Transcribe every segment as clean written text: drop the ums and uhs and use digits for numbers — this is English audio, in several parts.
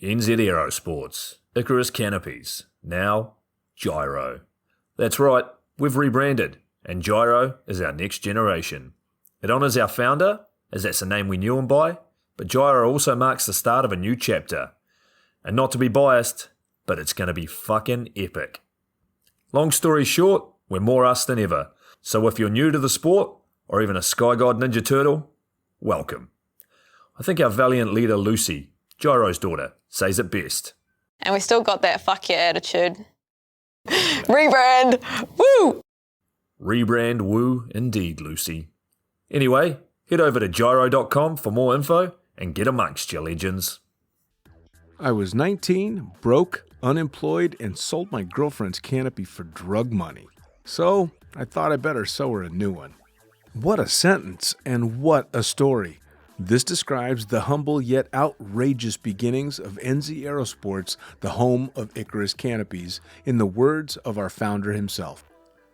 NZ Aerosports, Icarus Canopies, now Gyro. That's right, we've rebranded, and Gyro is our next generation. It honours our founder, as that's the name we knew him by, but Gyro also marks the start of a new chapter. And not to be biased, but it's going to be fucking epic. Long story short, we're more us than ever, so if you're new to the sport, or even a Sky God Ninja Turtle, welcome. I think our valiant leader Lucy, Gyro's daughter, says it best. And we still got that fuck yeah attitude. Rebrand! Woo! Rebrand woo indeed, Lucy. Anyway, head over to gyro.com for more info and get amongst your legends. I was 19, broke, unemployed, and sold my girlfriend's canopy for drug money. So I thought I better sew her a new one. What a sentence, and what a story. This describes the humble yet outrageous beginnings of NZ Aerosports, the home of Icarus Canopies, in the words of our founder himself.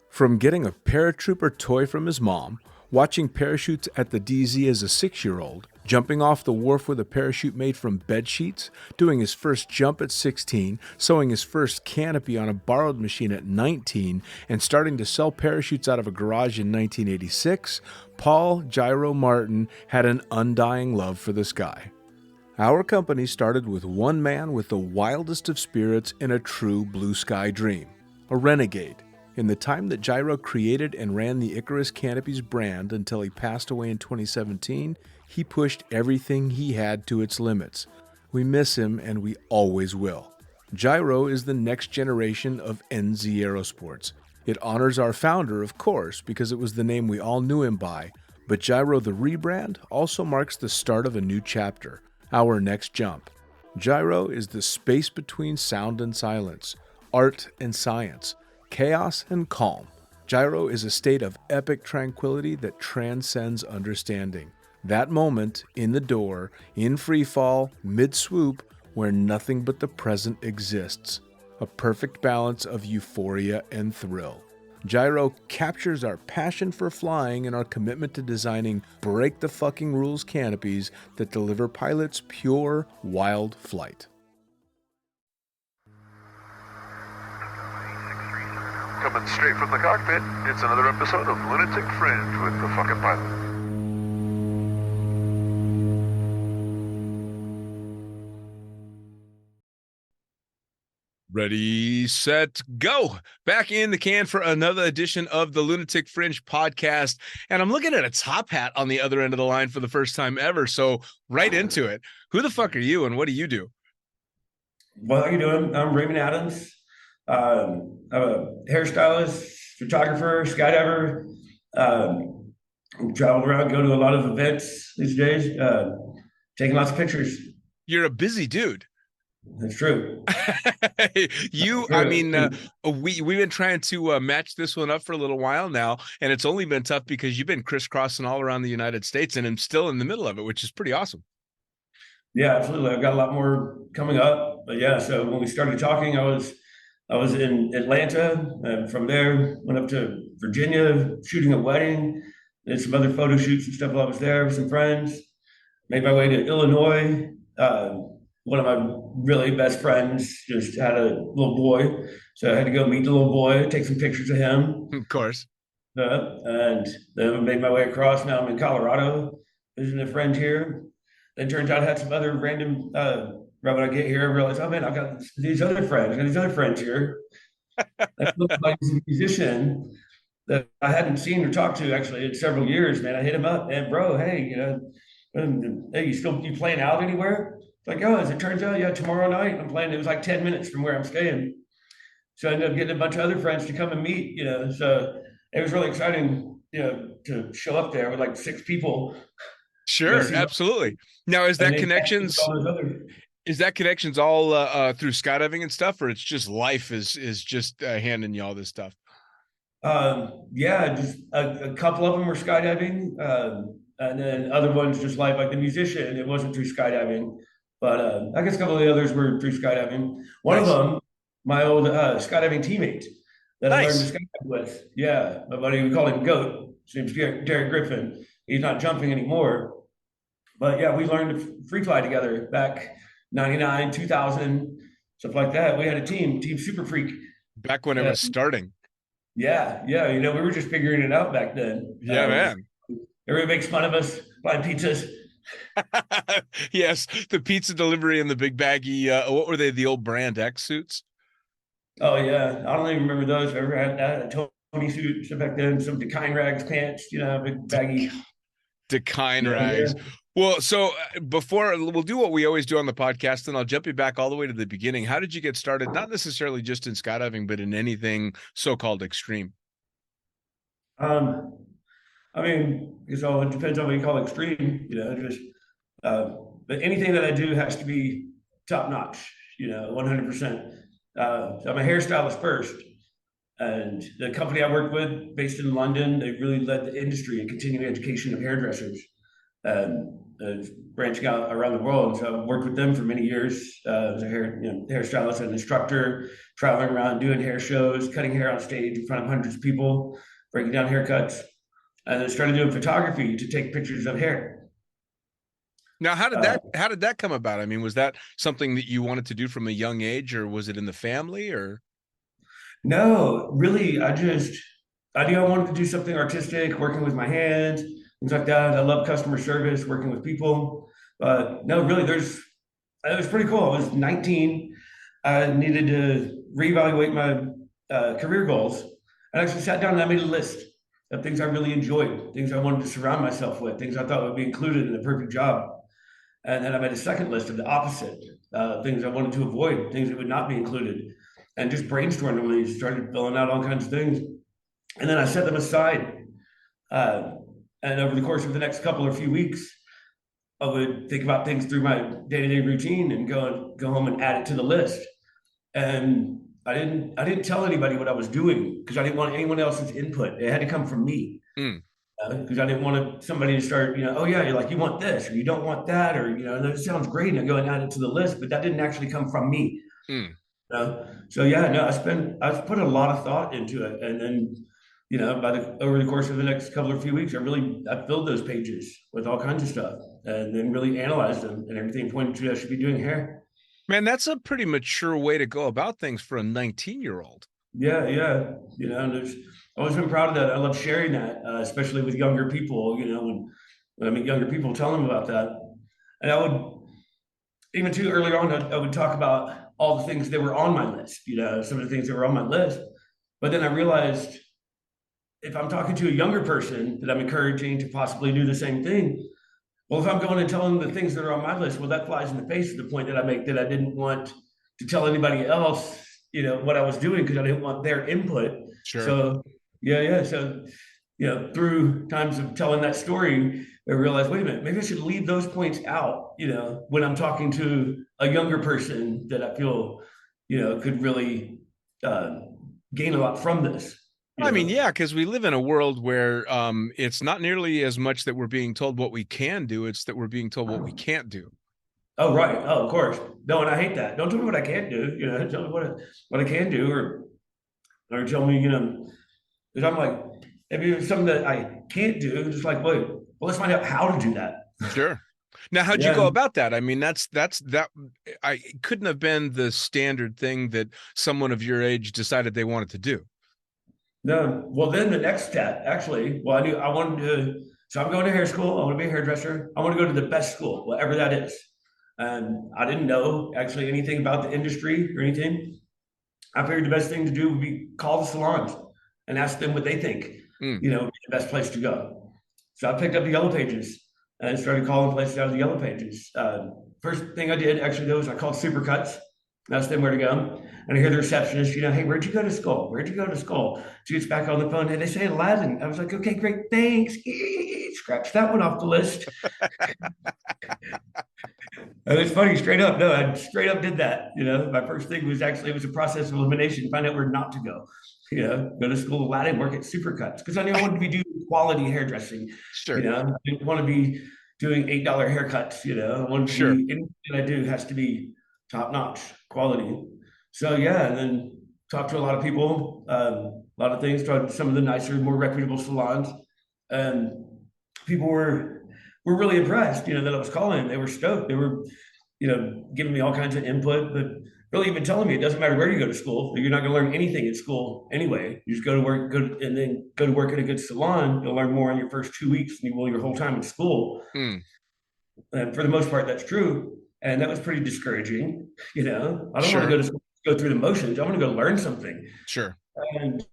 From getting a paratrooper toy from his mom, watching parachutes at the DZ as a 6-year-old, jumping off the wharf with a parachute made from bed sheets, doing his first jump at 16, sewing his first canopy on a borrowed machine at 19, and starting to sell parachutes out of a garage in 1986, Paul Gyro Martin had an undying love for the sky. Our company started with one man with the wildest of spirits and a true blue sky dream, a renegade. In the time that Gyro created and ran the Icarus Canopies brand until he passed away in 2017, he pushed everything he had to its limits. We miss him, and we always will. Gyro is the next generation of NZ Aerosports. It honors our founder, of course, because it was the name we all knew him by, but Gyro the rebrand also marks the start of a new chapter, our next jump. Gyro is the space between sound and silence, art and science, chaos and calm. Gyro is a state of epic tranquility that transcends understanding. That moment, in the door, in free fall, mid-swoop, where nothing but the present exists. A perfect balance of euphoria and thrill. Gyro captures our passion for flying and our commitment to designing break-the-fucking-rules canopies that deliver pilots pure, wild flight. Coming straight from the cockpit, it's another episode of Lunatic Fringe with the fucking pilot. Ready, set, go! Back in the can for another edition of the Lunatic Fringe podcast. And I'm looking at a top hat on the other end of the line for the first time ever. So right into it. Who the fuck are you and what do you do? Well, how you doing? I'm Raymond Adams. I'm a hairstylist, photographer, skydiver. Travel around, go to a lot of events these days, taking lots of pictures. You're a busy dude. That's true. We've been trying to match this one up for a little while now, and it's only been tough because you've been crisscrossing all around the United States, and I'm still in the middle of it, which is pretty awesome. Yeah, absolutely. I've got a lot more coming up, but yeah. So when we started talking, I was in Atlanta, and from there went up to Virginia, shooting a wedding, did some other photo shoots and stuff while I was there with some friends. Made my way to Illinois. One of my really best friends just had a little boy, so I had to go meet the little boy, take some pictures of him. Of course. And then I made my way across. Now I'm in Colorado, visiting a friend here. Then turns out I had some other random, right when I get here, I realized, oh man, I've got these other friends here. I looked like he's a musician that I hadn't seen or talked to actually in several years, man. I hit him up, and bro, hey, hey, you playing out anywhere? It's like, oh, as it turns out, yeah, tomorrow night I'm playing. It was like 10 minutes from where I'm staying. So I ended up getting a bunch of other friends to come and meet, so it was really exciting, to show up there with like 6 people. Sure, absolutely. Now, is that connections all through skydiving and stuff, or it's just life is just handing you all this stuff? Yeah, just a couple of them were skydiving. And then other ones just like the musician, it wasn't through skydiving, but I guess a couple of the others were through skydiving. One of Nice. them, my old skydiving teammate that I learned Nice. to skydive with. Yeah, my buddy, we called him Goat. His name's Derek Griffin. He's not jumping anymore, but yeah, we learned to free fly together back 99, 2000, stuff like that. We had a team Super Freak. Back when it Yeah, was starting. yeah. You know, we were just figuring it out back then. Yeah, man. Everybody makes fun of us buying pizzas. Yes, the pizza delivery and the big baggy. What were they? The old Brand X suits. Oh yeah, I don't even remember those. I ever had that a Tony suit stuff back then, some Dekine rags pants, you know, big baggy. Dekine Yeah, rags. yeah. Well, so before we'll do what we always do on the podcast, and I'll jump you back all the way to the beginning. How did you get started? Not necessarily just in skydiving, but in anything so-called extreme. Um, I mean, so it depends on what you call extreme, you know, just uh, but anything that I do has to be top notch, you know, 100%. So I'm a hairstylist first, and the company I work with, based in London, they really led the industry in continuing education of hairdressers, and branching out around the world. So I've worked with them for many years as a hairstylist and instructor, traveling around doing hair shows, cutting hair on stage in front of hundreds of people, breaking down haircuts, and then started doing photography to take pictures of hair. Now, how did that come about? I mean, was that something that you wanted to do from a young age, or was it in the family, or? No, really, I knew I wanted to do something artistic, working with my hands, things like that. I love customer service, working with people. But no, really, it was pretty cool. I was 19. I needed to reevaluate my career goals. I actually sat down and I made a list of things I really enjoyed, things I wanted to surround myself with, things I thought would be included in the perfect job. And then I made a second list of the opposite, things I wanted to avoid, things that would not be included, and just brainstormed really, started filling out all kinds of things. And then I set them aside. And over the course of the next couple or few weeks, I would think about things through my day-to-day routine and go home and add it to the list. And I didn't tell anybody what I was doing because I didn't want anyone else's input. It had to come from me. Because I didn't want somebody to start, you know, oh yeah, you want this or you don't want that, or you know, and it sounds great, and I go and add it to the list, but that didn't actually come from me. So yeah, no, I've put a lot of thought into it, and then you know, over the course of the next couple or few weeks, I filled those pages with all kinds of stuff, and then really analyzed them, and everything pointed to I should be doing hair. Man, that's a pretty mature way to go about things for a 19-year-old. Yeah, you know, and I've always been proud of that. I love sharing that, especially with younger people. You know, when I meet younger people, tell them about that. And I would, even too earlier on, I would talk about all the things that were on my list. You know, some of the things that were on my list. But then I realized if I'm talking to a younger person that I'm encouraging to possibly do the same thing, well, if I'm going and telling them the things that are on my list, well, that flies in the face of the point that I make, that I didn't want to tell anybody else, you know, what I was doing because I didn't want their input. Sure. So yeah. So, you know, through times of telling that story, I realized, wait a minute, maybe I should leave those points out, you know, when I'm talking to a younger person that I feel, you know, could really gain a lot from this. I mean, yeah, because we live in a world where it's not nearly as much that we're being told what we can do, it's that we're being told what we can't do. Oh, right. Oh, of course. No, and I hate that. Don't tell me what I can't do. You know, tell me what I can do, or tell me, you know, because I'm like, maybe it's something that I can't do. Just like, wait, well, let's find out how to do that. Sure. Now, how'd you go about that? I mean, that I couldn't have been the standard thing that someone of your age decided they wanted to do. No. Well, then the next step, actually, well, I wanted to, so I'm going to hair school. I want to be a hairdresser. I want to go to the best school, whatever that is. And I didn't know actually anything about the industry or anything. I figured the best thing to do would be call the salons and ask them what they think, you know, would be the best place to go. So I picked up the Yellow Pages and started calling places out of the Yellow Pages. First thing I did actually though is I called Supercuts. Asked them where to go. And I hear the receptionist, you know, hey, where'd you go to school? Where'd you go to school? She gets back on the phone. Hey, they say Aladdin. I was like, okay, great, thanks. Scratch that one off the list. And it's funny, straight up. No, I straight up did that. You know, my first thing was actually, it was a process of elimination, find out where not to go. You know, go to school, Aladdin, work at Supercuts. Because I knew I wanted to be doing quality hairdressing. Sure. I didn't want to be doing $8 haircuts. I wanted to be anything I do has to be top notch quality. So yeah, and then talked to a lot of people, a lot of things. Tried some of the nicer, more reputable salons, and people were really impressed. That I was calling. They were stoked. They were, giving me all kinds of input, but really even telling me it doesn't matter where you go to school. You're not going to learn anything at school anyway. You just go to work, and then go to work at a good salon. You'll learn more in your first 2 weeks than you will your whole time in school. And for the most part, that's true. And that was pretty discouraging. I don't want to go to school, go through the motions. I want to go learn something. Sure. And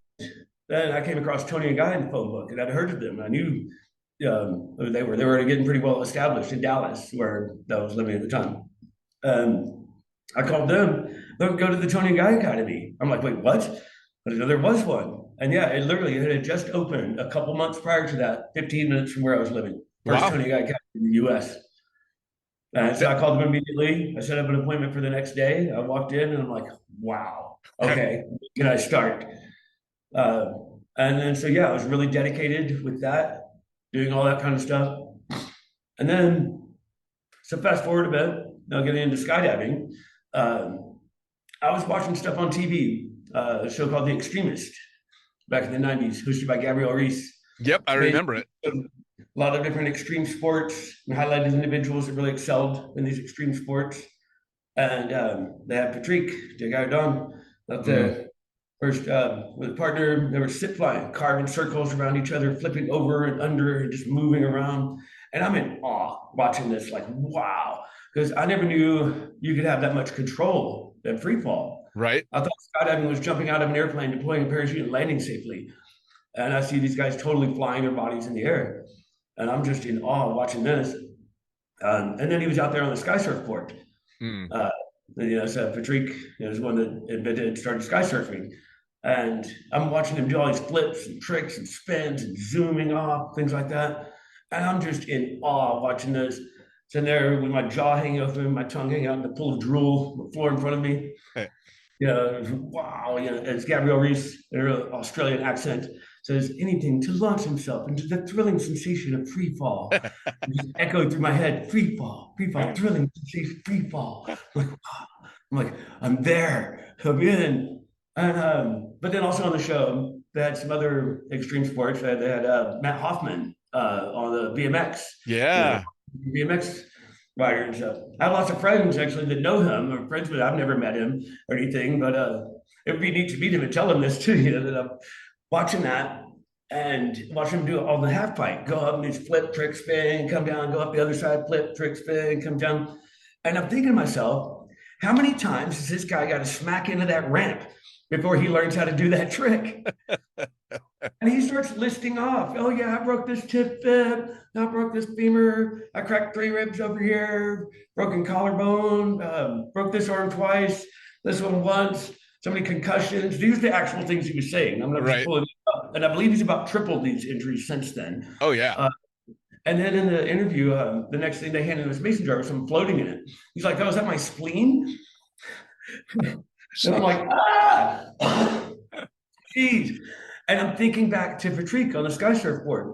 then I came across Tony and Guy in the phone book, and I'd heard of them. I knew they were already getting pretty well established in Dallas, where I was living at the time. I called them. Look, go to the Tony and Guy Academy. I'm like, wait, what? I didn't know there was one. And yeah, it had just opened a couple months prior to that, 15 minutes from where I was living. First Tony and Guy Academy in the U.S. So I called them immediately. I set up an appointment for the next day. I walked in and I'm like, wow, okay, can I start? And then, so yeah, I was really dedicated with that, doing all that kind of stuff. And then, so fast forward a bit, now getting into skydiving, I was watching stuff on TV, a show called The Extremist back in the 90s, hosted by Gabrielle Reese. Yep, I remember it. A lot of different extreme sports and highlighted individuals that really excelled in these extreme sports. And they had Patrick, the guy done up there. First, with a partner, they were sit flying, carving circles around each other, flipping over and under, and just moving around. And I'm in awe watching this, like, wow. Because I never knew you could have that much control in free fall. Right. I thought skydiving was jumping out of an airplane, deploying a parachute, and landing safely. And I see these guys totally flying their bodies in the air. And I'm just in awe watching this. And then he was out there on the sky surfboard. So Patrick is one that invented, started sky surfing. And I'm watching him do all these flips and tricks and spins and zooming off, things like that. And I'm just in awe watching this. Sitting there with my jaw hanging open, my tongue hanging out in the pool of drool on the floor in front of me. Hey. Wow, it's Gabrielle Reese in her Australian accent. Says anything to launch himself into the thrilling sensation of free fall. Just echoed through my head, free fall, thrilling sensation, free fall. I'm like, I'm there, I'm in. And but then also on the show, they had some other extreme sports. They had Matt Hoffman on the BMX. Yeah. BMX rider and stuff. I have lots of friends actually that know him or friends with. I've never met him or anything, but it would be neat to meet him and tell him this too. That I'm watching that and watching him do all the half pipe, go up and these flip, trick, spin, come down, go up the other side, flip, trick, spin, come down. And I'm thinking to myself, how many times has this guy got to smack into that ramp before he learns how to do that trick? And he starts listing off, oh yeah, I broke this tip fib, I broke this femur, I cracked 3 ribs over here, broken collarbone, broke this arm twice, this one once, so many concussions. These are the actual things he was saying. I'm not just pulling it up. And I believe he's about tripled these injuries since then. Oh yeah. And then in the interview, the next thing they handed him was mason jar with some floating in it. He's like, oh, is that my spleen? And I'm like, geez. And I'm thinking back to Patrick on the sky surfboard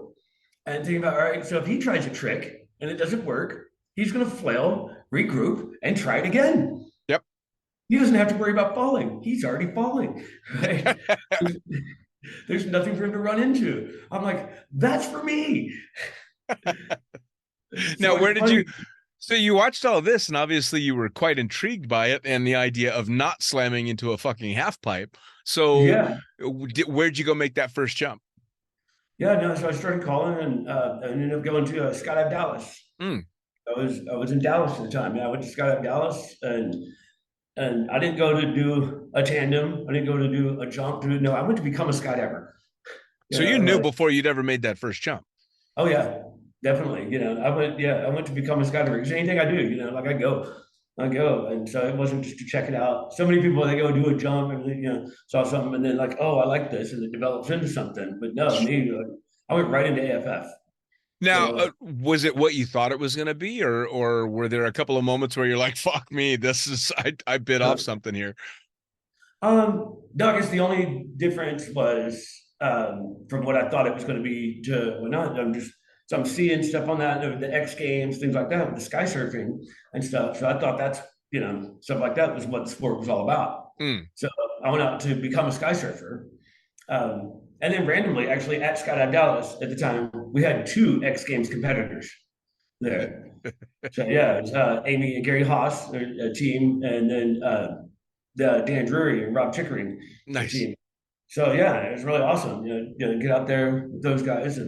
and thinking about, all right, so if he tries a trick and it doesn't work, he's going to flail, regroup, and try it again. Yep. He doesn't have to worry about falling. He's already falling. Right? There's nothing for him to run into. I'm like, that's for me. Now, so you watched all of this and obviously you were quite intrigued by it and the idea of not slamming into a fucking half pipe. So yeah. Where'd you go make that first jump? Yeah, no, so I started calling and I ended up going to Skydive Dallas. I was in Dallas at the time. Yeah, I went to Skydive Dallas and I didn't go to do a tandem. I didn't go to do a jump. No, I went to become a skydiver. So you knew before you'd ever made that first jump? Oh yeah, definitely. I went to become a skydiver because anything I do, like I go. And so it wasn't just to check it out. So many people, they go do a jump and, saw something and then like, oh, I like this. And it develops into something. But no, I went right into AFF. Now, was it what you thought it was going to be? Or were there a couple of moments where you're like, fuck me, I bit off something here? No, I guess the only difference was from what I thought it was going to be to what not. I'm seeing stuff on that, the X Games, things like that, with the sky surfing and stuff. So I thought that's, stuff like that was what the sport was all about. So I went out to become a sky surfer. And then randomly, actually, at Skydive Dallas at the time, we had 2 X Games competitors there. So yeah, it was Amy and Gary Haas, a team, and then Dan Drury and Rob Chickering, Nice team. So yeah, it was really awesome. Get out there with those guys.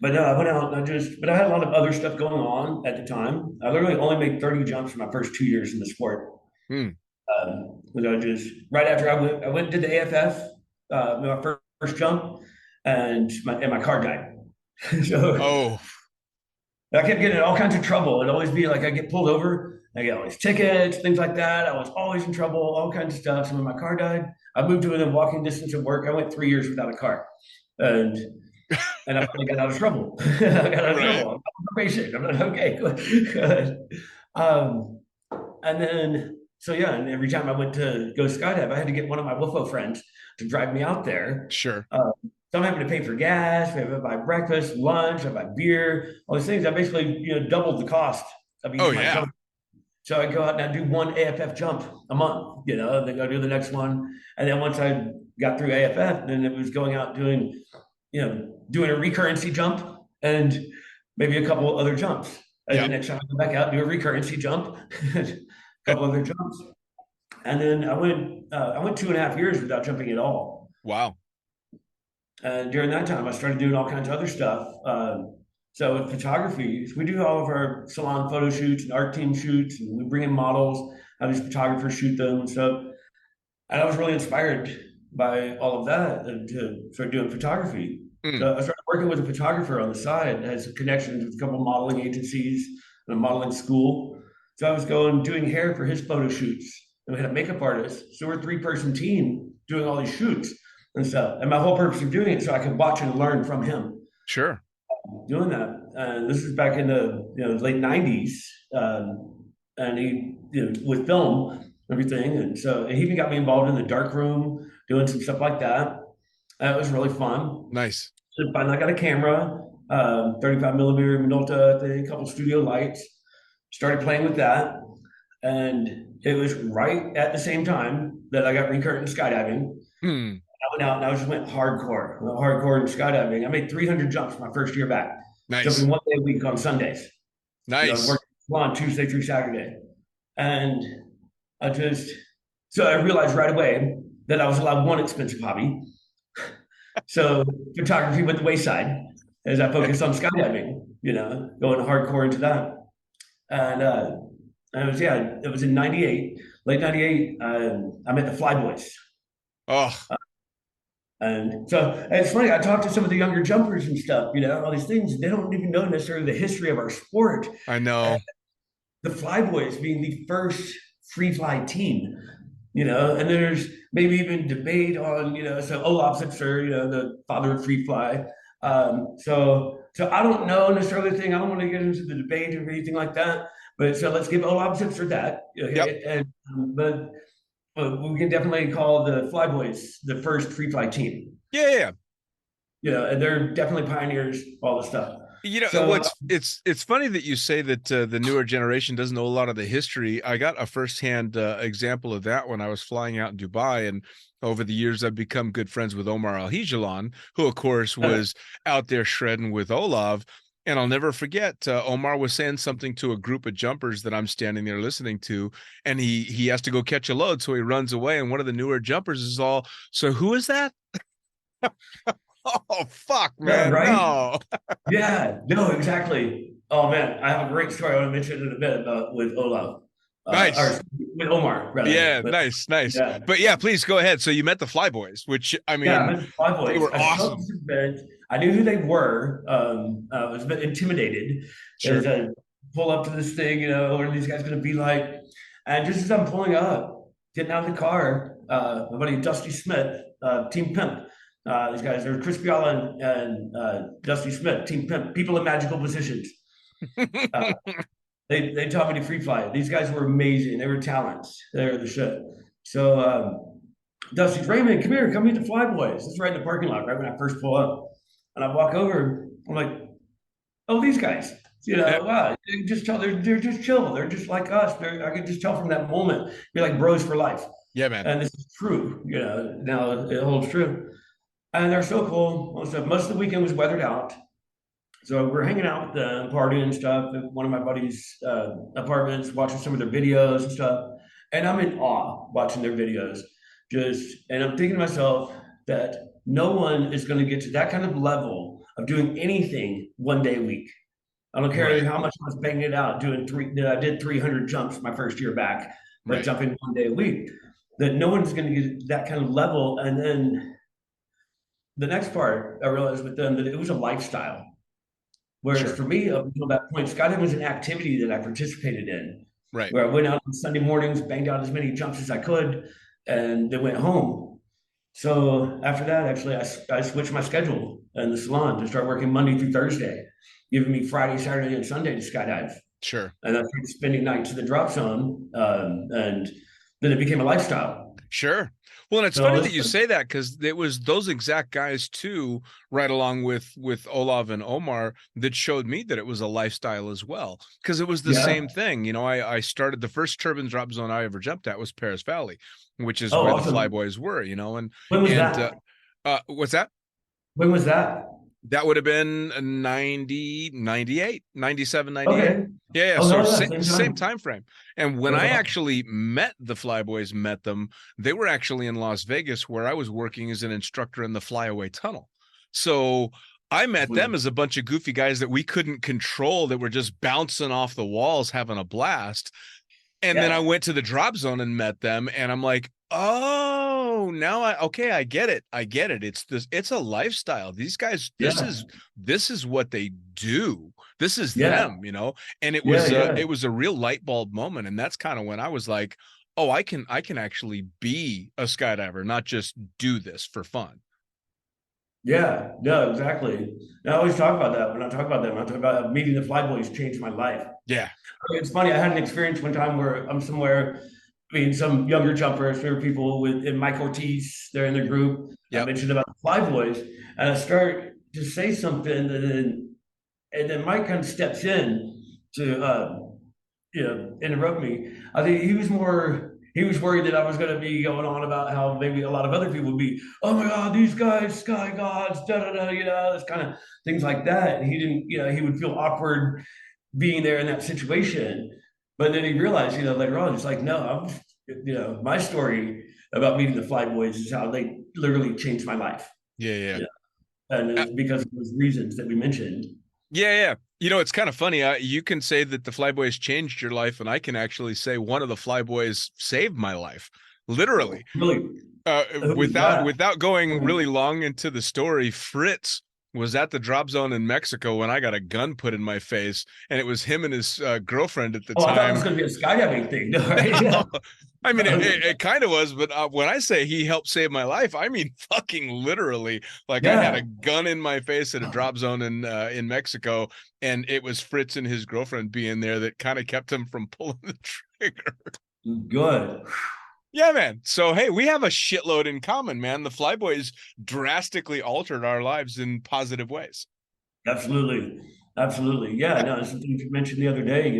But no, I went out and but I had a lot of other stuff going on at the time. I literally only made 30 jumps for my first 2 years in the sport. Right after I went and did the AFF, my first jump, and my car died. So I kept getting in all kinds of trouble. It'd always be like I get pulled over, I get all these tickets, things like that. I was always in trouble, all kinds of stuff. So when my car died, I moved to within walking distance of work. I went 3 years without a car, and I finally got out of trouble. I got out of trouble. I'm probation. I'm like, okay, good. And then and every time I went to go skydive, I had to get one of my WFO friends to drive me out there. Sure. So I'm having to pay for gas, I have to buy breakfast, lunch, I buy beer, all these things. I basically, doubled the cost of each my jump. So I go out and I do one AFF jump a month, and then I do the next one. And then once I got through AFF, then it was going out doing a recurrency jump and maybe a couple other jumps. And then next time I go back out, do a recurrency jump, a couple other jumps. And then I went 2.5 years without jumping at all. Wow. And during that time, I started doing all kinds of other stuff. So with photography, we do all of our salon photo shoots and art team shoots, and we bring in models, have these photographers shoot them and stuff. And I was really inspired by all of that and to start doing photography. So I started working with a photographer on the side, had some connections with a couple of modeling agencies and a modeling school. So I was doing hair for his photo shoots. And we had a makeup artist. So we're a 3-person team doing all these shoots and stuff. And my whole purpose of doing it so I could watch and learn from him. Sure. Doing that. And this is back in the late 90s. And he, with film, everything. And so he even got me involved in the dark room, doing some stuff like that. It was really fun. Nice. So finally I got a camera, 35 millimeter Minolta thing, a couple studio lights. Started playing with that. And it was right at the same time that I got recurrent in skydiving. I went out and I just went hardcore in skydiving. I made 300 jumps my first year back. Nice. Jumping 1 day a week on Sundays. Nice. Working on Tuesday through Saturday. And I realized right away that I was allowed one expensive hobby. So photography went the wayside as I focused on skydiving, going hardcore into that. And it was in 98, late 98, I met the Flyboys. And so it's funny, I talked to some of the younger jumpers and stuff, all these things. They don't even know necessarily the history of our sport. I know. The Flyboys being the first free fly team, and there's maybe even debate on, so Olaf Zipser, the father of free fly. So I don't know necessarily the thing. I don't want to get into the debate or anything like that. But so let's give Olaf Zipser that. Okay? But we can definitely call the Flyboys the first free fly team. Yeah. And they're definitely pioneers, all the stuff. It's funny that you say that the newer generation doesn't know a lot of the history. I got a firsthand example of that when I was flying out in Dubai, and over the years I've become good friends with Omar Al-Hijalan, who of course was out there shredding with Olav. And I'll never forget, Omar was saying something to a group of jumpers that I'm standing there listening to, and he has to go catch a load, so he runs away, and one of the newer jumpers is all, so who is that? Oh, fuck, man. Yeah, right? No. Yeah, no, exactly. Oh, man, I have a great story I want to mention in a bit with Olaf. Nice. Or with Omar, rather. Yeah, nice. Yeah. But yeah, please go ahead. So you met the Flyboys, which, I mean, I met the Flyboys. they were awesome. I knew who they were. I was a bit intimidated. Sure. As I pull up to this thing, what are these guys going to be like? And just as I'm pulling up, getting out of the car, my buddy Dusty Smith, Team Pimp. These guys are Chris Biala and Dusty Smith, Team Pimp, people in magical positions. They taught me to free fly. These guys were amazing. They were talents. They were the shit. So Dusty's, Raymond, come here, come meet the Flyboys. This is right in the parking lot, right when I first pull up. And I walk over, I'm like, oh, these guys. Yeah, Wow, you just tell they're just chill. They're just like us. I can just tell from that moment. You're like bros for life. yeah, man. And this is true, now it holds true. And they're so cool. Most of the weekend was weathered out. So we're hanging out with them, partying and stuff at one of my buddies' apartments, watching some of their videos and stuff. And I'm in awe watching their videos. And I'm thinking to myself that no one is going to get to that kind of level of doing anything 1 day a week. I don't care Right, how much I was banging it out, I did 300 jumps my first year back, but right. jumping 1 day a week. That no one's going to get that kind of level. And then the next part, I realized with them that it was a lifestyle. Whereas Sure. for me, up until that point, skydiving was an activity that I participated in, Right. where I went out on Sunday mornings, banged out as many jumps as I could, and then went home. So after that, actually, I switched my schedule in the salon to start working Monday through Thursday, giving me Friday, Saturday, and Sunday to skydive. Sure. And I started spending nights in the drop zone, and then it became a lifestyle. Sure. Well, and it's So funny it's that you say that because it was those exact guys too, right along with Olav and Omar, that showed me that it was a lifestyle as well. Because it was the yeah. same thing. You know, I started the first turbine drop zone I ever jumped at was Paris Valley, which is Oh, where the awesome. Flyboys were, you know, When was and that? what's that? When was that? That would have been 90, 98, 97, 98. Okay. Yeah, yeah. Oh, So hell yeah, same same time. time frame. And when That's I awesome. actually met the Flyboys, met them, they were actually in Las Vegas where I was working as an instructor in the flyaway tunnel. So I met them as a bunch of goofy guys that we couldn't control that were just bouncing off the walls, having a blast. And then I Yeah. went to the drop zone and met them, and I'm like, oh, now I get it. I get it. It's a lifestyle. These guys, Yeah. this is what they do. This is Yeah. them, you know. And Yeah. Yeah. it was a real light bulb moment. And that's kind of when I was like, oh, I can actually be a skydiver, not just do this for fun. Yeah. No, exactly. And I always talk about that when I talk about them. I talk about meeting the Flyboys changed my life. Yeah. It's funny. I had an experience one time where I'm somewhere, some younger jumpers, there were people in Mike Ortiz, they're in the group. I Yep. mentioned about the Flyboys, and I start to say something, and then Mike kind of steps in to interrupt me. I think he was worried that I was going to be going on about how maybe a lot of other people would be, oh my God, these guys, sky gods, da da da, this kind of things like that. And he didn't, he would feel awkward being there in that situation. But then he realized, later on, it's like, no, my story about meeting the Flyboys is how they literally changed my life. Yeah, yeah. Yeah. And it's because of those reasons that we mentioned. Yeah, yeah. You know, it's kind of funny. You can say that the Flyboys changed your life, and I can actually say one of the Flyboys saved my life, literally. Really? Who was that? Without going really long into the story, Fritz was at the drop zone in Mexico when I got a gun put in my face, and it was him and his girlfriend at the Oh, I thought it was time. going to be a skydiving thing. Right? Yeah. I mean, it kind of was, but when I say he helped save my life, I mean fucking literally. Like I had Yeah. a gun in my face at a drop zone in Mexico, and it was Fritz and his girlfriend being there that kind of kept him from pulling the trigger. Good. Yeah, man. So hey, we have a shitload in common, man. The Flyboys drastically altered our lives in positive ways. Absolutely. Absolutely. Yeah. No, it's something you mentioned the other day,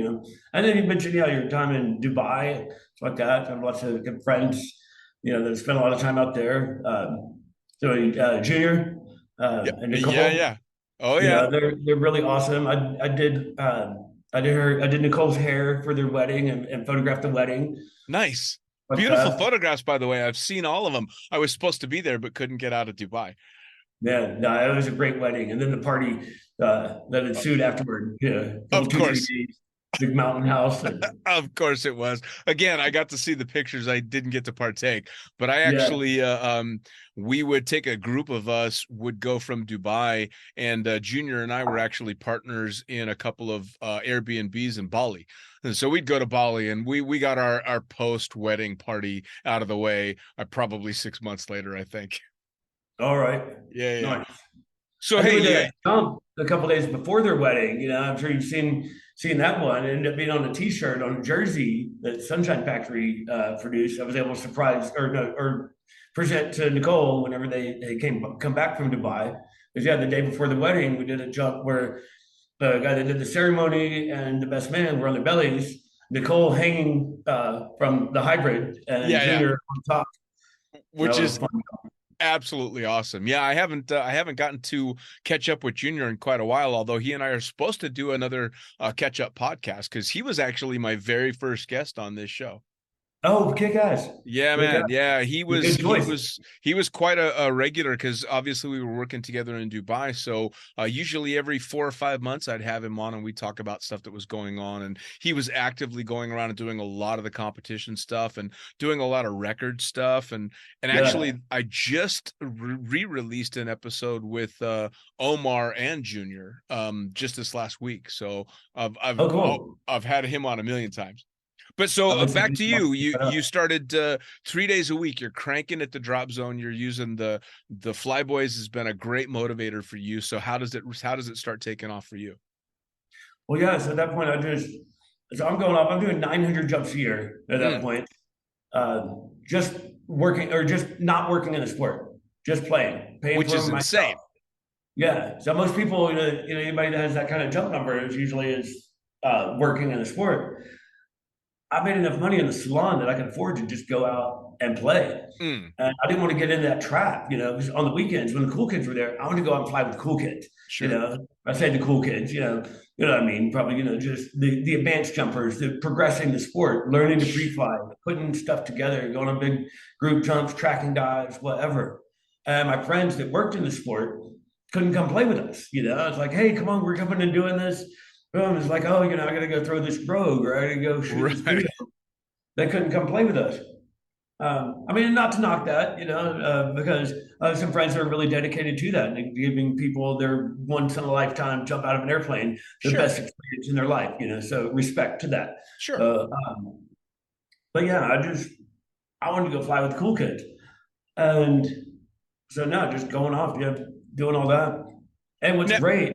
And then you mentioned, your time in Dubai, stuff like that. I have lots of good friends, that spent a lot of time out there. Junior Yeah, and Nicole, yeah, yeah. Oh yeah. they're really awesome. I did Nicole's hair for their wedding and photographed the wedding. Nice. Like Beautiful that. photographs, by the way. I've seen all of them. I was supposed to be there, but couldn't get out of Dubai. Yeah, no, it was a great wedding. And then the party that ensued afterward, Of 2, 3 course. days, big mountain house. And, Of course it was. Again, I got to see the pictures. I didn't get to partake, but I yeah, actually, we would take a group of us would go from Dubai, and Junior and I were actually partners in a couple of Airbnbs in Bali. And so we'd go to Bali, and we got our post wedding party out of the way. Probably 6 months later, I think. all right. Yeah, yeah. Nice. So I hey, did yeah, a couple days before their wedding. I'm sure you've seen that one. It ended up being on a T-shirt on a jersey that Sunshine Factory produced. I was able to present to Nicole whenever they come back from Dubai. Because the day before the wedding, we did a jump where the guy that did the ceremony and the best man were on their bellies. Nicole hanging from the hybrid and Junior on top. Which is fun. Absolutely awesome. Yeah, I haven't gotten to catch up with Junior in quite a while, although he and I are supposed to do another catch up podcast because he was actually my very first guest on this show. Oh, kick ass. Yeah, man. Yeah, he was quite a regular because obviously we were working together in Dubai. So usually every 4 or 5 months I'd have him on and we'd talk about stuff that was going on. And he was actively going around and doing a lot of the competition stuff and doing a lot of record stuff. And actually I just re-released an episode with Omar and Junior just this last week. So I've had him on a million times. But so back to you. You started 3 days a week. You're cranking at the drop zone. You're using the Flyboys has been a great motivator for you. So how does it start taking off for you? Well, yeah. So at that point, I'm going off. I'm doing 900 jumps a year at that point. Just working or just not working in the sport, just paying which is insane. Yeah. So most people, anybody that has that kind of jump number is usually working in the sport. I made enough money in the salon that I could afford to just go out and play. And I didn't want to get into that trap, because on the weekends when the cool kids were there, I wanted to go out and fly with cool kids. Sure. I say the cool kids, you know what I mean? Probably, just the advanced jumpers, the progressing the sport, learning to free fly, putting stuff together, going on big group jumps, tracking dives, whatever. And my friends that worked in the sport couldn't come play with us. It's like, hey, come on, we're coming and doing this. Boom, it's like, I got to go throw this rogue or I got to go shoot this video. They couldn't come play with us. Not to knock that, because I have some friends that are really dedicated to that and giving people their once in a lifetime jump out of an airplane, the best experience in their life, so respect to that. Sure. But yeah, I wanted to go fly with the cool kids. And so now just going off, doing all that. And what's great,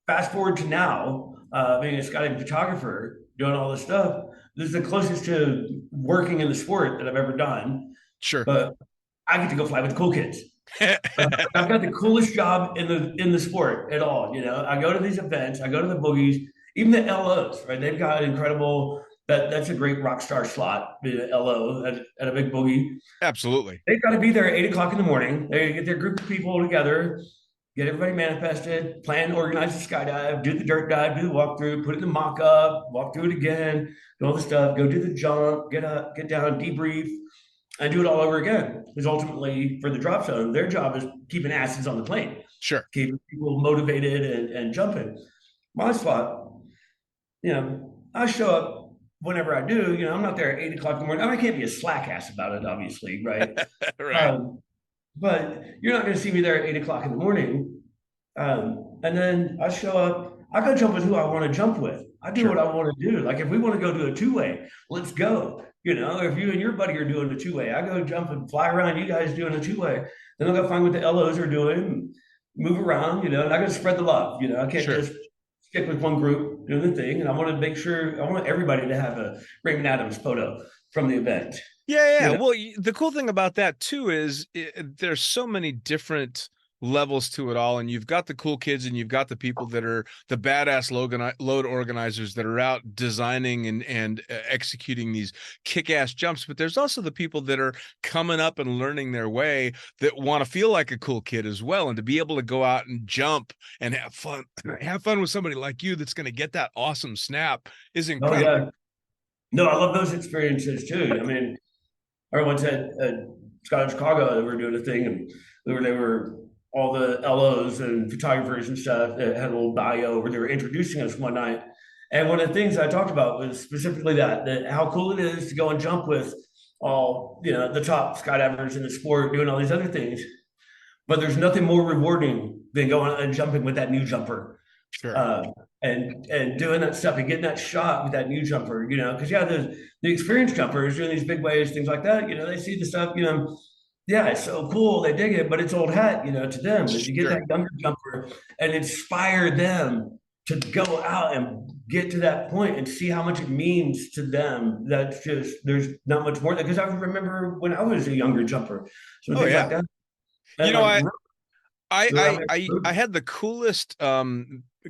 fast forward to now, being a skydiving photographer, doing all this stuff, this is the closest to working in the sport that I've ever done. Sure. But I get to go fly with cool kids. I've got the coolest job in the sport at all. I go to these events, I go to the boogies, even the LOs, right? They've got incredible, that's a great rock star slot, the LO at a big boogie. Absolutely. They've got to be there at 8 o'clock in the morning. They get their group of people together, get everybody manifested, plan, organize the skydive, do the dirt dive, do the walkthrough, put it in the mock-up, walk through it again, do all the stuff, go do the jump, get up, get down, debrief, and do it all over again. Because ultimately, for the drop zone, their job is keeping asses on the plane. Sure. Keeping people motivated and jumping. My slot, I show up whenever I do. I'm not there at 8 o'clock in the morning. I can't be a slack ass about it, obviously, right? Right. But you're not going to see me there at 8 o'clock in the morning. And then I show up. I go jump with who I want to jump with. I do what I want to do. Like if we want to go do a two-way, let's go. If you and your buddy are doing a two-way, I go jump and fly around you guys doing a two-way. Then I'll go find what the LOs are doing, move around, and I got to spread the love. I can't just stick with one group doing the thing. And I want to make sure, I want everybody to have a Raymond Adams photo from the event. Yeah. Well, the cool thing about that too is there's so many different levels to it all, and you've got the cool kids and you've got the people that are the badass load organizers that are out designing and executing these kick-ass jumps, but there's also the people that are coming up and learning their way that want to feel like a cool kid as well, and to be able to go out and jump and have fun with somebody like you that's going to get that awesome snap is incredible. Oh, yeah. No, I love those experiences too. I once at Scott Chicago, they were doing a thing, and they were all the LOs and photographers and stuff that had a little bio where they were introducing us one night. And one of the things I talked about was specifically that how cool it is to go and jump with all, the top skydivers in the sport, doing all these other things. But there's nothing more rewarding than going and jumping with that new jumper. Sure. And doing that stuff and getting that shot with that new jumper, because the experienced jumpers doing these big waves, things like that, they see the stuff, it's so cool, they dig it, but it's old hat, to them. But you get that younger jumper and inspire them to go out and get to that point and see how much it means to them. That's just, there's not much more. Because I remember when I was a younger jumper, some Oh things yeah. like that. You And know, like, I had the coolest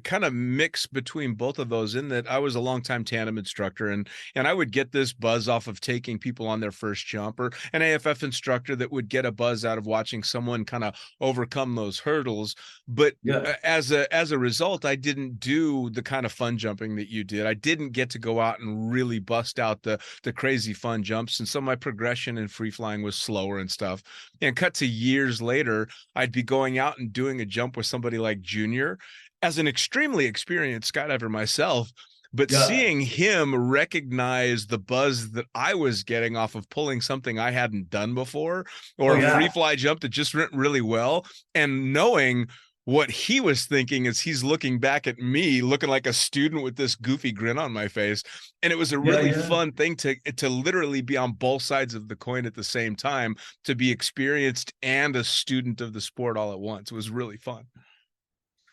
kind of mix between both of those, in that I was a longtime tandem instructor, and I would get this buzz off of taking people on their first jump, or an AFF instructor that would get a buzz out of watching someone kind of overcome those hurdles. But yeah, as a result, I didn't do the kind of fun jumping that you did. I didn't get to go out and really bust out the crazy fun jumps, and so my progression in free flying was slower and stuff. And cut to years later, I'd be going out and doing a jump with somebody like Junior, as an extremely experienced skydiver myself, but yeah, seeing him recognize the buzz that I was getting off of pulling something I hadn't done before, oh or a free yeah, fly jump that just went really well, and knowing what he was thinking as he's looking back at me looking like a student with this goofy grin on my face. And it was a yeah, really yeah. fun thing to literally be on both sides of the coin at the same time, to be experienced and a student of the sport all at once. It was really fun.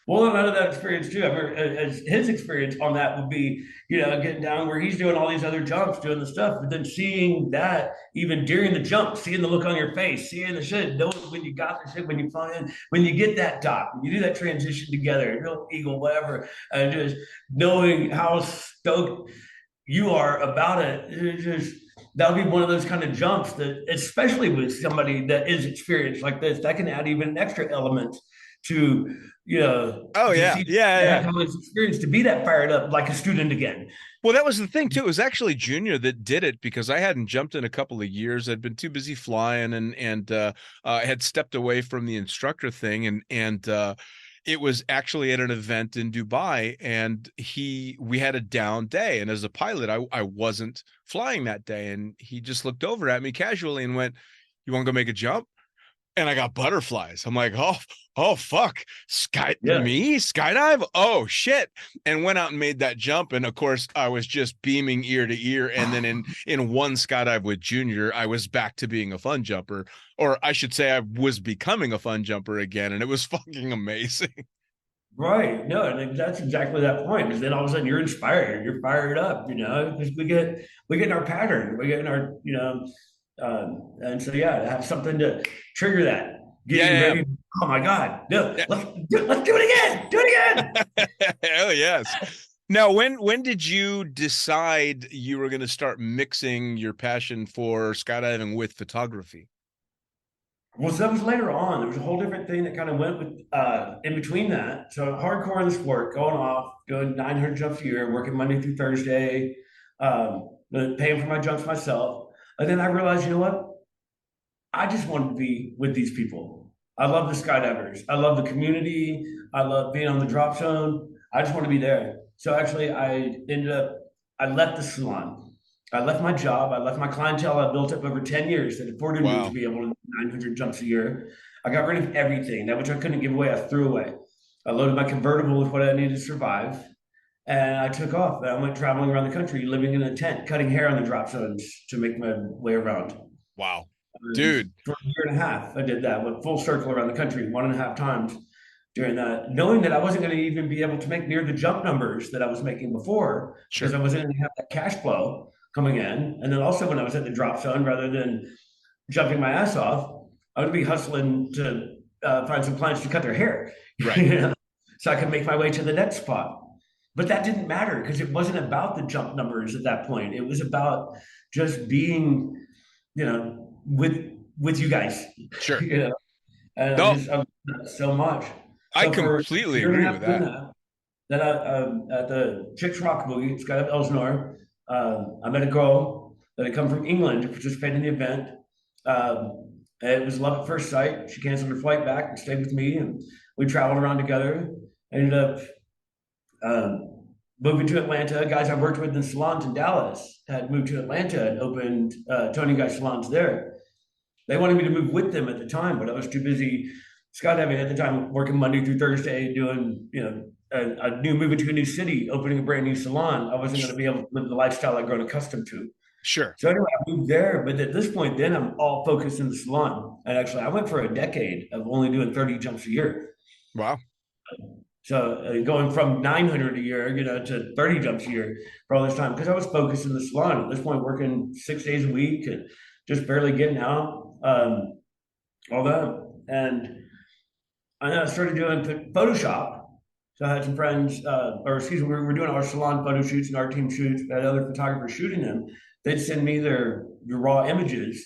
Well, and out of that experience too, I remember as his experience on that would be, getting down where he's doing all these other jumps, doing the stuff, but then seeing that even during the jump, seeing the look on your face, seeing the shit, knowing when you got the shit, when you fly in, when you get that dock, when you do that transition together, real eagle, whatever, and just knowing how stoked you are about it, just that'll be one of those kind of jumps that, especially with somebody that is experienced like this, that can add even an extra element to Oh to yeah, see yeah, yeah. how it's experienced to be that fired up like a student again. Well, that was the thing too. It was actually Junior that did it, because I hadn't jumped in a couple of years. I'd been too busy flying, and I had stepped away from the instructor thing, and it was actually at an event in Dubai, and we had a down day, and as a pilot, I wasn't flying that day, and he just looked over at me casually and went, "You want to go make a jump?" And I got butterflies. I'm like, oh, fuck, Yeah, skydive? Oh shit. And went out and made that jump. And of course I was just beaming ear to ear. And then in one skydive with Junior, I was back to being a fun jumper, or I should say I was becoming a fun jumper again. And it was fucking amazing. right. No, and that's exactly that point. Because then all of a sudden you're inspired, you're fired up, because we get in our pattern, we get in our, and so yeah, to have something to trigger that, get Yeah, you yeah, ready. Oh my God, no, yeah. let's do it again, do it again. Hell yes. Now, when did you decide you were going to start mixing your passion for skydiving with photography? Well, so that was later on. There was a whole different thing that kind of went with in between that. So hardcore in the sport, going off, doing 900 jumps a year, working Monday through Thursday, paying for my jumps myself. And then I realized, you know what? I just wanted to be with these people. I love the skydivers. I love the community. I love being on the drop zone. I just want to be there. So actually, I left the salon. I left my job. I left my clientele I built up over 10 years that afforded me to Wow. be able to do 900 jumps a year. I got rid of everything, that which I couldn't give away, I threw away. I loaded my convertible with what I needed to survive. And I took off. And I went traveling around the country, living in a tent, cutting hair on the drop zones to make my way around. Wow. And Dude. for a year and a half, I did that, went full circle around the country 1.5 times during that, knowing that I wasn't going to even be able to make near the jump numbers that I was making before, Sure. because I wasn't going to have that cash flow coming in. And then also when I was at the drop zone, rather than jumping my ass off, I would be hustling to find some clients to cut their hair, Right. so I could make my way to the next spot. But that didn't matter because it wasn't about the jump numbers at that point. It was about just being, with you guys, Sure. And No, I love that so much. I So for a completely year and a agree half with doing that. that, then at the Chicks Rock Boogie, it's got up Elsinore. I met a girl that had come from England to participate in the event. It was love at first sight. She canceled her flight back and stayed with me, and we traveled around together. Ended up moving to Atlanta. Guys I worked with in salons in Dallas had moved to Atlanta and opened Tony Guy salons there. They wanted me to move with them at the time, but I was too busy skydiving at the time, working Monday through Thursday, doing, moving to a new city, opening a brand new salon. I wasn't going to be able to live the lifestyle I'd grown accustomed to. Sure. So anyway, I moved there, but at this point, then I'm all focused in the salon. And actually, I went for a decade of only doing 30 jumps a year. Wow. So going from 900 a year, to 30 jumps a year for all this time, because I was focused in the salon at this point, working 6 days a week and just barely getting out, all that. And I started doing Photoshop. So I had some friends, or excuse me, we were doing our salon photo shoots and our team shoots. I had other photographers shooting them. They'd send me their raw images,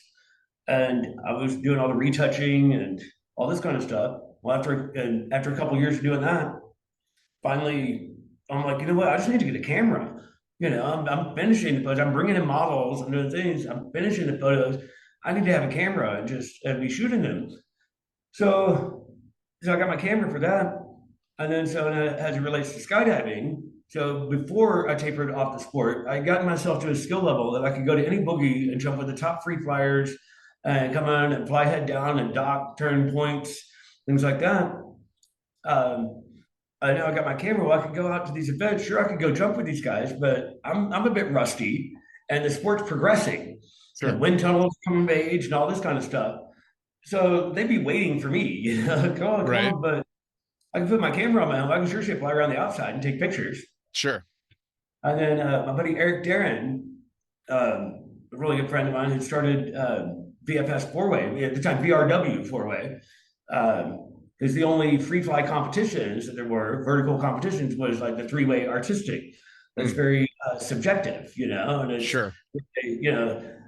and I was doing all the retouching and all this kind of stuff. Well, after a couple of years of doing that, finally, I'm like, you know what? I just need to get a camera. I'm finishing the photos. I'm bringing in models and doing things. I'm finishing the photos. I need to have a camera and just be shooting them. So I got my camera for that. And then so as it relates to skydiving, so before I tapered off the sport, I got myself to a skill level that I could go to any boogie and jump with the top free flyers and come on and fly head down and dock, turn points, things like that. I know I got my camera. Well, I could go out to these events. Sure, I could go jump with these guys, but I'm a bit rusty, and the sport's progressing. Sure. The wind tunnels coming of age and all this kind of stuff. So they'd be waiting for me, come Right. on, but I can put my camera on my own. I can sure shit fly around the outside and take pictures. Sure. And then my buddy Eric Darren, a really good friend of mine, had started VFS four-way, at the time VRW four-way, because the only free fly competitions that there were, vertical competitions, was like the three-way artistic. That's very subjective, and it's, Sure.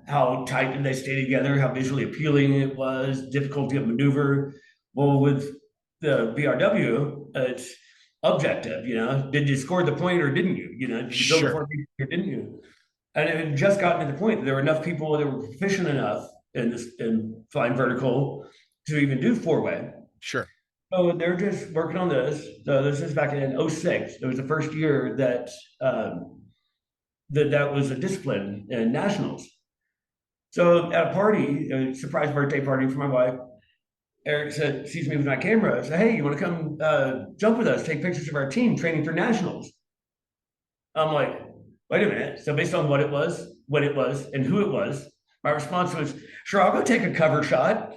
how tight did they stay together, how visually appealing it was, difficulty of maneuver. Well, with the BRW, it's objective, did you score the point or didn't you? Did you go before or didn't you? And it had just gotten to the point that there were enough people that were proficient enough in flying vertical to even do four-way. Sure. So they're just working on this. So this is back in 06. It was the first year that that was a discipline in nationals. So at a party, a surprise birthday party for my wife, Eric sees me with my camera. Said, "Hey, you want to come jump with us? Take pictures of our team training for nationals." I'm like, "Wait a minute." So based on what it was, when it was, and who it was, my response was, "Sure, I'll go take a cover shot."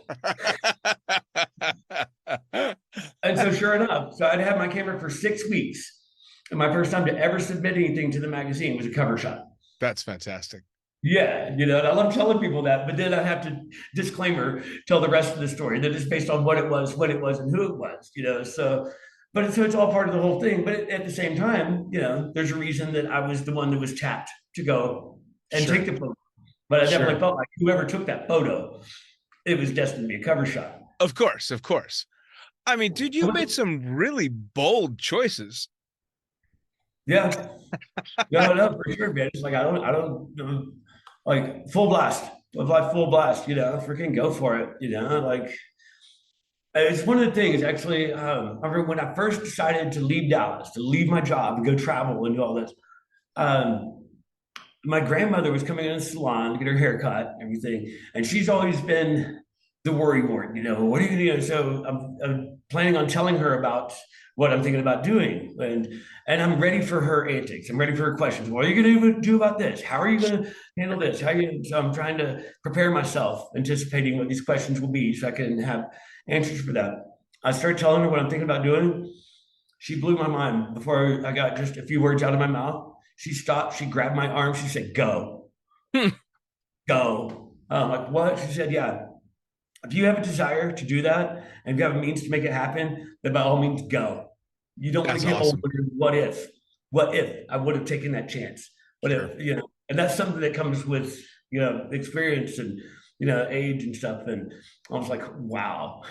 And so sure enough, so I'd had my camera for 6 weeks. And my first time to ever submit anything to the magazine was a cover shot. That's fantastic. Yeah, and I love telling people that, but then I have to disclaimer tell the rest of the story that it's based on what it was, when it was, and who it was. So it's all part of the whole thing. But at the same time, there's a reason that I was the one that was tapped to go and take the photo. But I definitely felt like whoever took that photo, it was destined to be a cover shot. Of course. I mean, dude, you've made some really bold choices. Yeah. No, for sure, man. It's like I don't like full blast. Like full blast, freaking go for it. Like it's one of the things actually. I remember when I first decided to leave Dallas, to leave my job and go travel and do all this. My grandmother was coming in the salon to get her hair cut and everything, and she's always been the worrywart. What are you gonna do? So I'm planning on telling her about what I'm thinking about doing, and I'm ready for her antics. I'm ready for her questions. What are you going to do about this? How are you going to handle this? So I'm trying to prepare myself, anticipating what these questions will be, so I can have answers for that. I started telling her what I'm thinking about doing. She blew my mind before I got just a few words out of my mouth. She stopped. She grabbed my arm. She said, "Go, go." I'm like, "What?" She said, "Yeah. If you have a desire to do that and you have a means to make it happen, then by all means go. You don't want to get awesome. What if I would have taken that chance? What if, and that's something that comes with, experience and, age and stuff." And I was like, wow.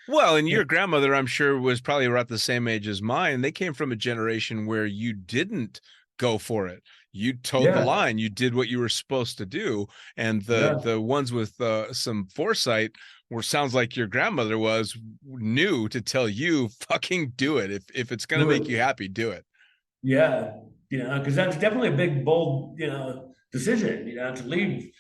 Well, and your grandmother, I'm sure, was probably about the same age as mine. They came from a generation where you didn't go for it. You towed the line. You did what you were supposed to do. And the ones with some foresight sounds like your grandmother knew to tell you, fucking do it. If it's going to make you happy, do it. Yeah. Because that's definitely a big, bold, decision, to leave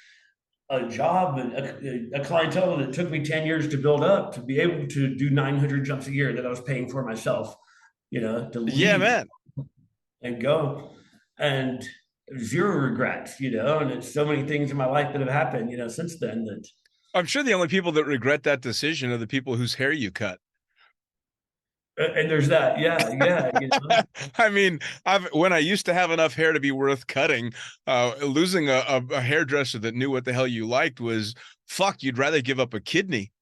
a job and a clientele that took me 10 years to build up to be able to do 900 jumps a year that I was paying for myself, to leave. Yeah, man. And go. And zero regrets, and it's so many things in my life that have happened, since then that I'm sure the only people that regret that decision are the people whose hair you cut. And there's that. Yeah. Yeah. I mean, when I used to have enough hair to be worth cutting, losing a hairdresser that knew what the hell you liked was fuck. You'd rather give up a kidney.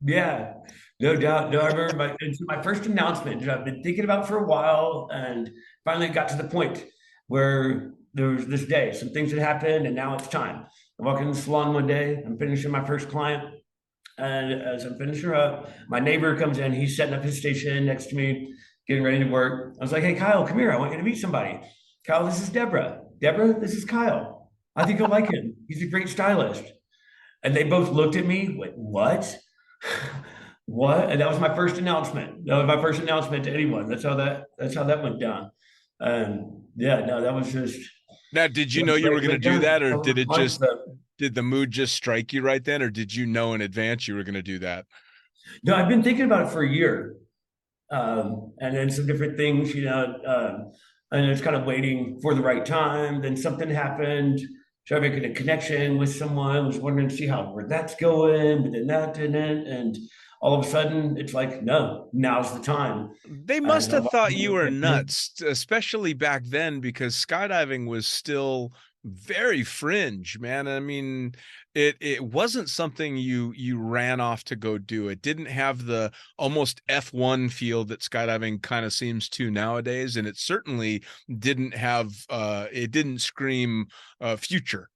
Yeah, no doubt. No, I remember it's my first announcement that I've been thinking about for a while, and finally got to the point where there was this day, some things had happened, and now it's time. I walk in the salon one day, I'm finishing my first client, and as I'm finishing her up, my neighbor comes in, he's setting up his station next to me, getting ready to work. I was like, hey, Kyle, come here. I want you to meet somebody. Kyle, this is Deborah. Deborah, this is Kyle. I think you'll like him. He's a great stylist. And they both looked at me, like, what? What? And that was my first announcement. That was my first announcement to anyone. That's how that went down. And yeah, no, that was just. Now, did you know you were going to do that, or did the mood just strike you right then, or did you know in advance you were going to do that? No, I've been thinking about it for a year, and then some different things, and it's kind of waiting for the right time. Then something happened. Started making a connection with someone. Was wondering to see where that's going, but then that didn't, and all of a sudden it's like, no, now's the time. They must have thought you were nuts, especially back then, because skydiving was still very fringe, man. I mean, it wasn't something you ran off to go do. It didn't have the almost F1 feel that skydiving kind of seems to nowadays, and it certainly didn't have it didn't scream future.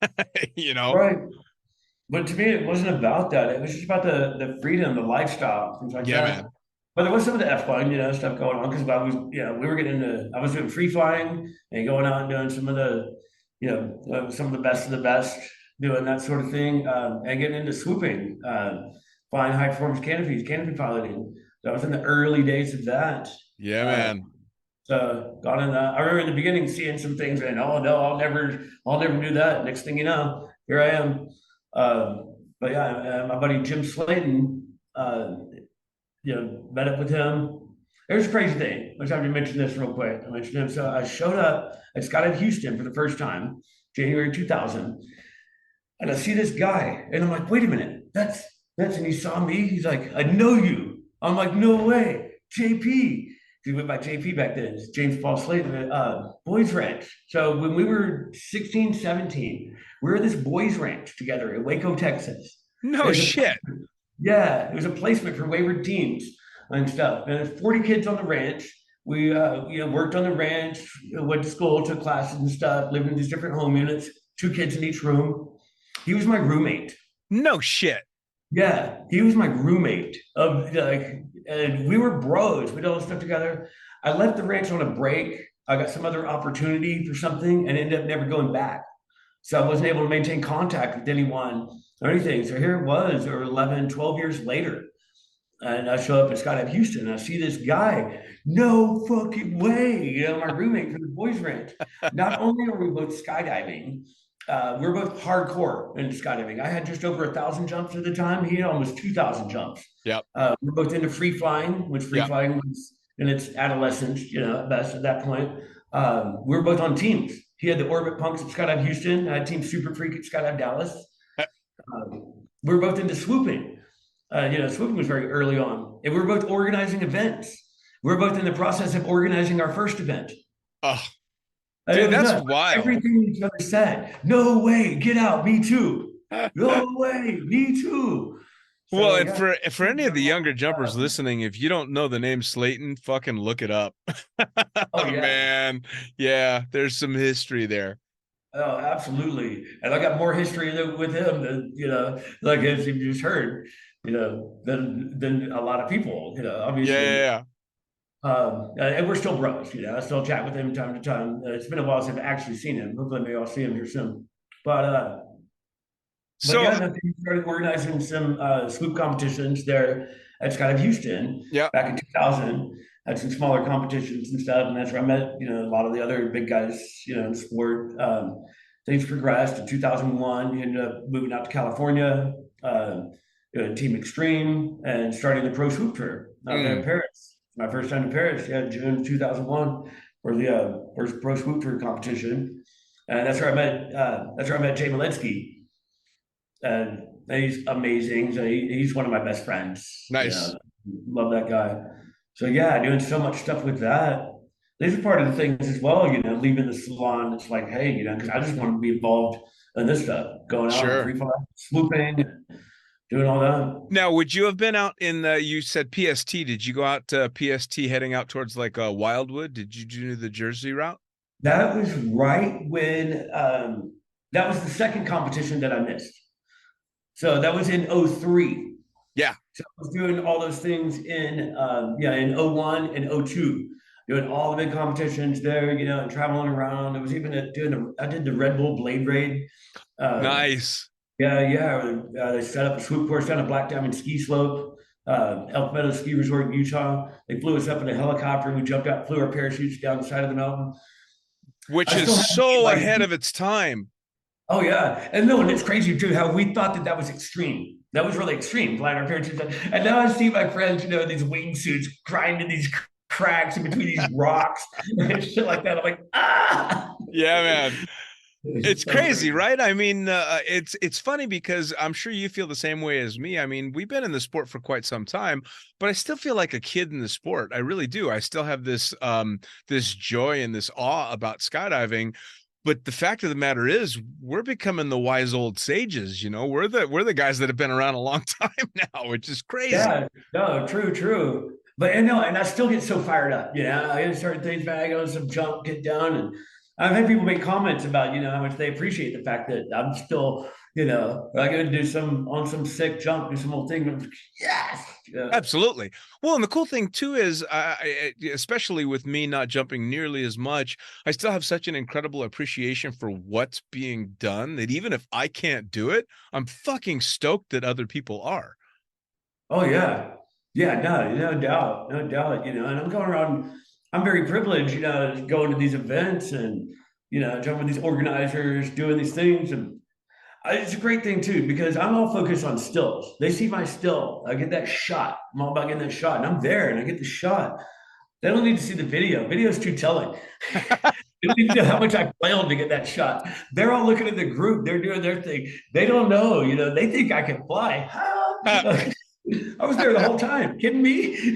Right. But to me, it wasn't about that. It was just about the freedom, the lifestyle, things like Yeah, that. man. But there was some of the F1, stuff going on because we were getting into, I was doing free flying and going out and doing some of some of the best of the best, doing that sort of thing, and getting into swooping, flying high performance canopies, canopy piloting. That was in the early days of that. Yeah, man. So got in that. I remember in the beginning seeing some things and oh no, I'll never do that. Next thing you know, here I am. But yeah, my buddy Jim Slayton, met up with him. There's a crazy thing. Let's have to mention this real quick. I mentioned him. So I showed up at Skydiving Houston for the first time, January 2000, and I see this guy, and I'm like, wait a minute, that's, and he saw me. He's like, I know you. I'm like, no way, JP. He went by JP back then. It's James Paul Slayton, Boys Ranch. So when we were 16, 17, we were at this boys ranch together in Waco, Texas. No shit. Yeah, it was a placement for wayward teens and stuff. And there's 40 kids on the ranch. We worked on the ranch, went to school, took classes and stuff, lived in these different home units, 2 kids in each room. He was my roommate. No shit. Yeah, he was my roommate and we were bros. We did all this stuff together. I left the ranch on a break. I got some other opportunity for something and ended up never going back. So I wasn't able to maintain contact with anyone or anything. So here it was, or 11, 12 years later. And I show up at Skydiving Houston and I see this guy. No fucking way. My roommate from the boys ranch. Not only are we both skydiving, we're both hardcore in skydiving. I had just over 1,000 jumps at the time. He had almost 2,000 jumps. Yep. We're both into free flying, which free flying was in its adolescence, at best at that point. We were both on teams. He had the Orbit Punks at Skydive Houston. I had Team Super Freak at Skydive Dallas. We were both into swooping. Swooping was very early on. And we were both organizing events. We were both in the process of organizing our first event. Oh, dude, that's wild. Everything each other said. No way, get out, me too. No way, me too. So, well, and for any of the younger jumpers listening, if you don't know the name Slayton, fucking look it up. Oh yeah. Man. Yeah, there's some history there. Oh, absolutely. And I got more history with him than, like as you just heard, than a lot of people, obviously. Yeah. And we're still bros, I still chat with him time to time. It's been a while since I've actually seen him. Hopefully maybe I'll see him here soon. But we started organizing some swoop competitions there at Skydive Houston back in 2000. Had some smaller competitions and stuff, and that's where I met, a lot of the other big guys, in sport. Things progressed. In 2001, we ended up moving out to California, Team Extreme, and starting the Pro Swoop Tour out there in Paris. My first time in Paris, June 2001, for the first Pro Swoop Tour competition, and that's where I met Jay Maletsky. And he's amazing. So he's one of my best friends. Nice. Love that guy. So yeah, doing so much stuff with that. These are part of the things as well, leaving the salon. It's like, hey, because I just want to be involved in this stuff, going out and Sure. free fall, swooping, doing all that. Now, would you have been out in the, you said PST. Did you go out to PST heading out towards like Wildwood? Did you do the Jersey route? That was right when that was the second competition that I missed. So that was in '03. Yeah. So I was doing all those things in '01 and '02, doing all the big competitions there, and traveling around. It was even I did the Red Bull Blade Raid. Nice. Yeah. They set up a swoop course down at Black Diamond Ski Slope, Elk Meadow Ski Resort in Utah. They flew us up in a helicopter. We jumped out, flew our parachutes down the side of the mountain. Which I is still have so ahead of its time. Oh yeah, and no, and it's crazy too how we thought that was extreme. That was really extreme, flying our parachutes. And now I see my friends, in these wingsuits, grinding these cracks in between these rocks and shit like that. I'm like, ah. Yeah, man. It's crazy, right? I mean, it's funny because I'm sure you feel the same way as me. I mean, we've been in the sport for quite some time, but I still feel like a kid in the sport. I really do. I still have this joy and this awe about skydiving. But the fact of the matter is, we're becoming the wise old sages. We're the guys that have been around a long time now, which is crazy. Yeah, no, true. But and I still get so fired up. I get certain things back on some jump, get down, and I've had people make comments about how much they appreciate the fact that I'm still I got to do some sick jump, do some old thing. Yes. Yeah. Absolutely. Well, and the cool thing too is, especially with me not jumping nearly as much, I still have such an incredible appreciation for what's being done that even if I can't do it, I'm fucking stoked that other people are. Oh yeah, no doubt. And I'm going around. I'm very privileged, going to these events and jumping with these organizers, doing these things, and it's a great thing too because I'm all focused on stills. They see my still, I get that shot. I'm all about getting that shot, and I'm there, and I get the shot. They don't need to see the video. Video's too telling. They don't need to know how much I failed to get that shot. They're all looking at the group. They're doing their thing. They don't know. They think I can fly. I was there the whole time. Kidding me?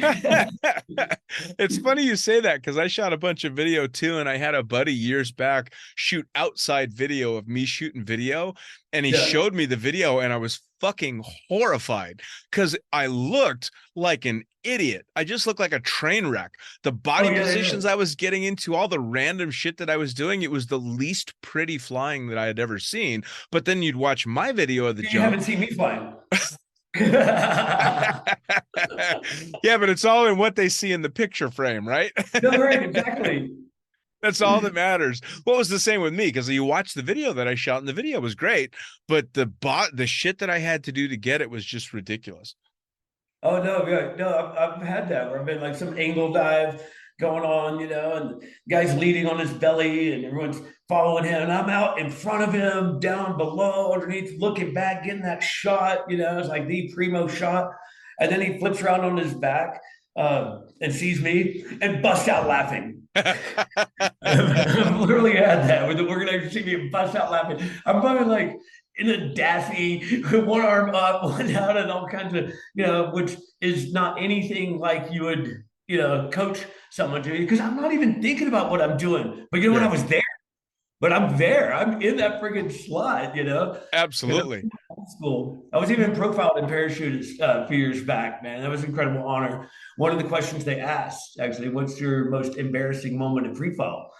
It's funny you say that because I shot a bunch of video too, and I had a buddy years back shoot outside video of me shooting video, and he showed me the video, and I was fucking horrified because I looked like an idiot. I just looked like a train wreck. The body positions I was getting into, all the random shit that I was doing, it was the least pretty flying that I had ever seen. But then you'd watch my video of the jump. You haven't seen me flying. Yeah, but it's all in what they see in the picture frame, right? No, right, exactly. That's all that matters. What was the same with me? Because you watch the video that I shot, and the video was great, but the shit that I had to do to get it was just ridiculous. Oh no, yeah, no, I've had that where I've been like some angle dive going on, and the guy's leading on his belly and everyone's following him. And I'm out in front of him, down below, underneath, looking back, getting that shot, it's like the primo shot. And then he flips around on his back and sees me and busts out laughing. I've literally had that with the organizer see me and bust out laughing. I'm probably like in a daffy, one arm up, one down, and all kinds of, which is not anything like you would, coach someone to, because I'm not even thinking about what I'm doing. But when I was there, but I'm there, I'm in that friggin' slot, Absolutely. School. I was even profiled in parachute a few years back, man. That was an incredible honor. One of the questions they asked, actually, what's your most embarrassing moment in free fall?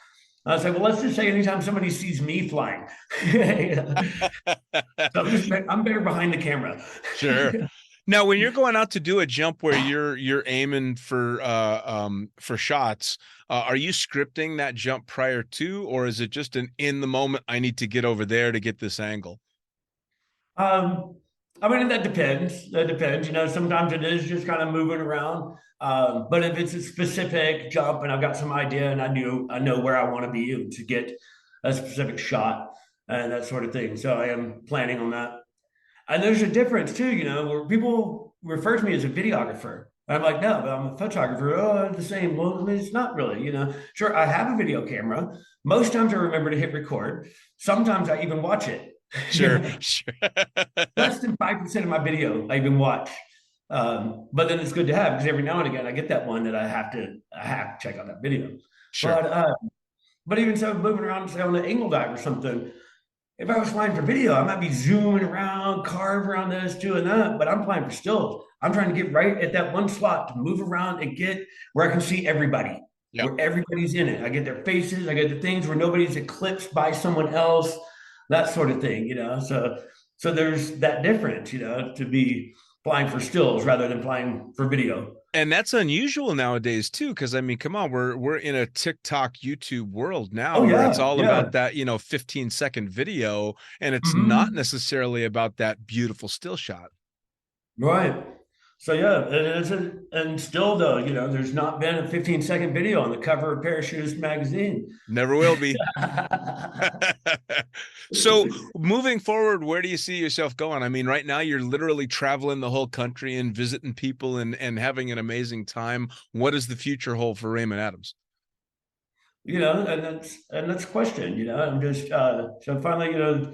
I was like, well, let's just say anytime somebody sees me flying. So I'm better behind the camera. Sure. Now, when you're going out to do a jump where you're aiming for shots, are you scripting that jump prior to, or is it just an in the moment? I need to get over there to get this angle. I mean, that depends. Sometimes it is just kind of moving around. But if it's a specific jump and I've got some idea and I know where I want to be to get a specific shot and that sort of thing. So I am planning on that. And there's a difference too, where people refer to me as a videographer. I'm like, no, but I'm a photographer. Oh, it's the same. Well, I mean, it's not really, Sure, I have a video camera. Most times I remember to hit record. Sometimes I even watch it. Sure. Less than 5% of my video I even watch. But then it's good to have because every now and again I get that one that I have to check out that video. Sure. But even so, moving around, say on the angle dive or something, if I was flying for video, I might be zooming around, carve around this, doing that. But I'm flying for stills. I'm trying to get right at that one slot to move around and get where I can see everybody, Yep. where everybody's in it. I get their faces, I get the things where nobody's eclipsed by someone else, that sort of thing, you know. So there's that difference, you know, to be flying for stills rather than flying for video. And that's unusual nowadays too, because I mean, come on, we're in a TikTok, YouTube world now where it's all about that, 15-second video, and it's not necessarily about that beautiful still shot. Right. So yeah, and still though, you know, there's not been a 15-second video on the cover of Parachutist magazine. Never will be. So moving forward, where do you see yourself going? I mean, right now you're literally traveling the whole country and visiting people and having an amazing time. What does the future hold for Raymond Adams? You know, and that's a question, you know. I'm just so finally, you know,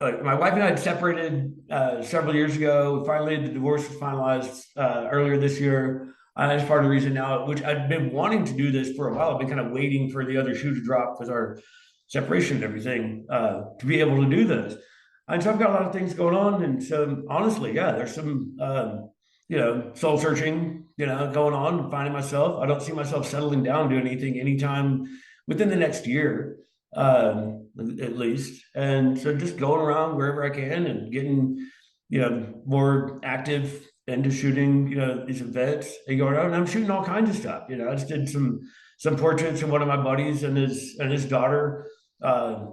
my wife and I had separated several years ago. Finally, the divorce was finalized earlier this year. That's part of the reason now, which I'd been wanting to do this for a while. I've been kind of waiting for the other shoe to drop with our separation and everything to be able to do this. And so I've got a lot of things going on. And so honestly, yeah, there's some, you know, soul searching, you know, going on, finding myself. I don't see myself settling down, doing anything anytime within the next year, at least. And so just going around wherever I can and getting, you know, more active into shooting, you know, these events and going out, and I'm shooting all kinds of stuff. You know, I just did some portraits of one of my buddies and his daughter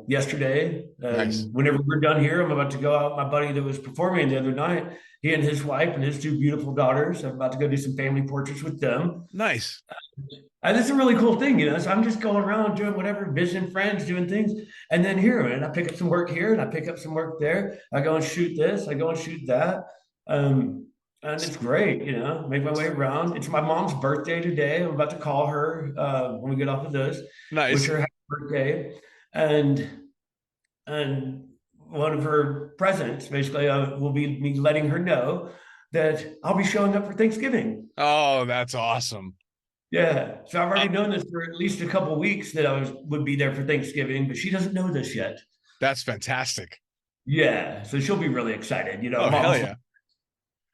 yesterday. And Nice. whenever we're done here, I'm about to go out. My buddy that was performing the other night, he and his wife and his two beautiful daughters, I'm about to go do some family portraits with them. Nice. And it's a really cool thing, you know. So I'm just going around doing whatever, visiting friends, doing things. And then here, and I pick up some work here and I pick up some work there. I go and shoot this, I go and shoot that. And it's great, you know, make my way around. It's my mom's birthday today. I'm about to call her when we get off of this. Nice. Wish her happy birthday. And one of her presents, basically, will be me letting her know that I'll be showing up for Thanksgiving. Oh, that's awesome. Yeah. So I've already known this for at least a couple of weeks that I would be there for Thanksgiving, but she doesn't know this yet. That's fantastic. Yeah. So she'll be really excited, you know. Oh, hell yeah.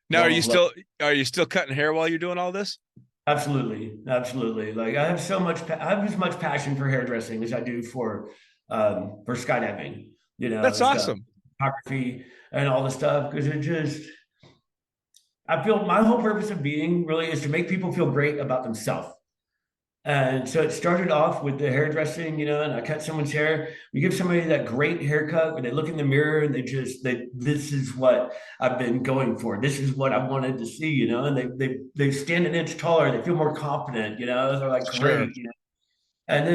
Now, are you still cutting hair while you're doing all this? Absolutely. Like I have as much passion for hairdressing as I do for skydiving, you know. That's awesome. Photography and all the stuff, because I feel my whole purpose of being really is to make people feel great about themselves. And so it started off with the hairdressing, you know, and I cut someone's hair. We give somebody that great haircut where they look in the mirror and this is what I've been going for. This is what I wanted to see, you know, and they stand an inch taller. They feel more confident, you know, they're like, Sure. great, you know. And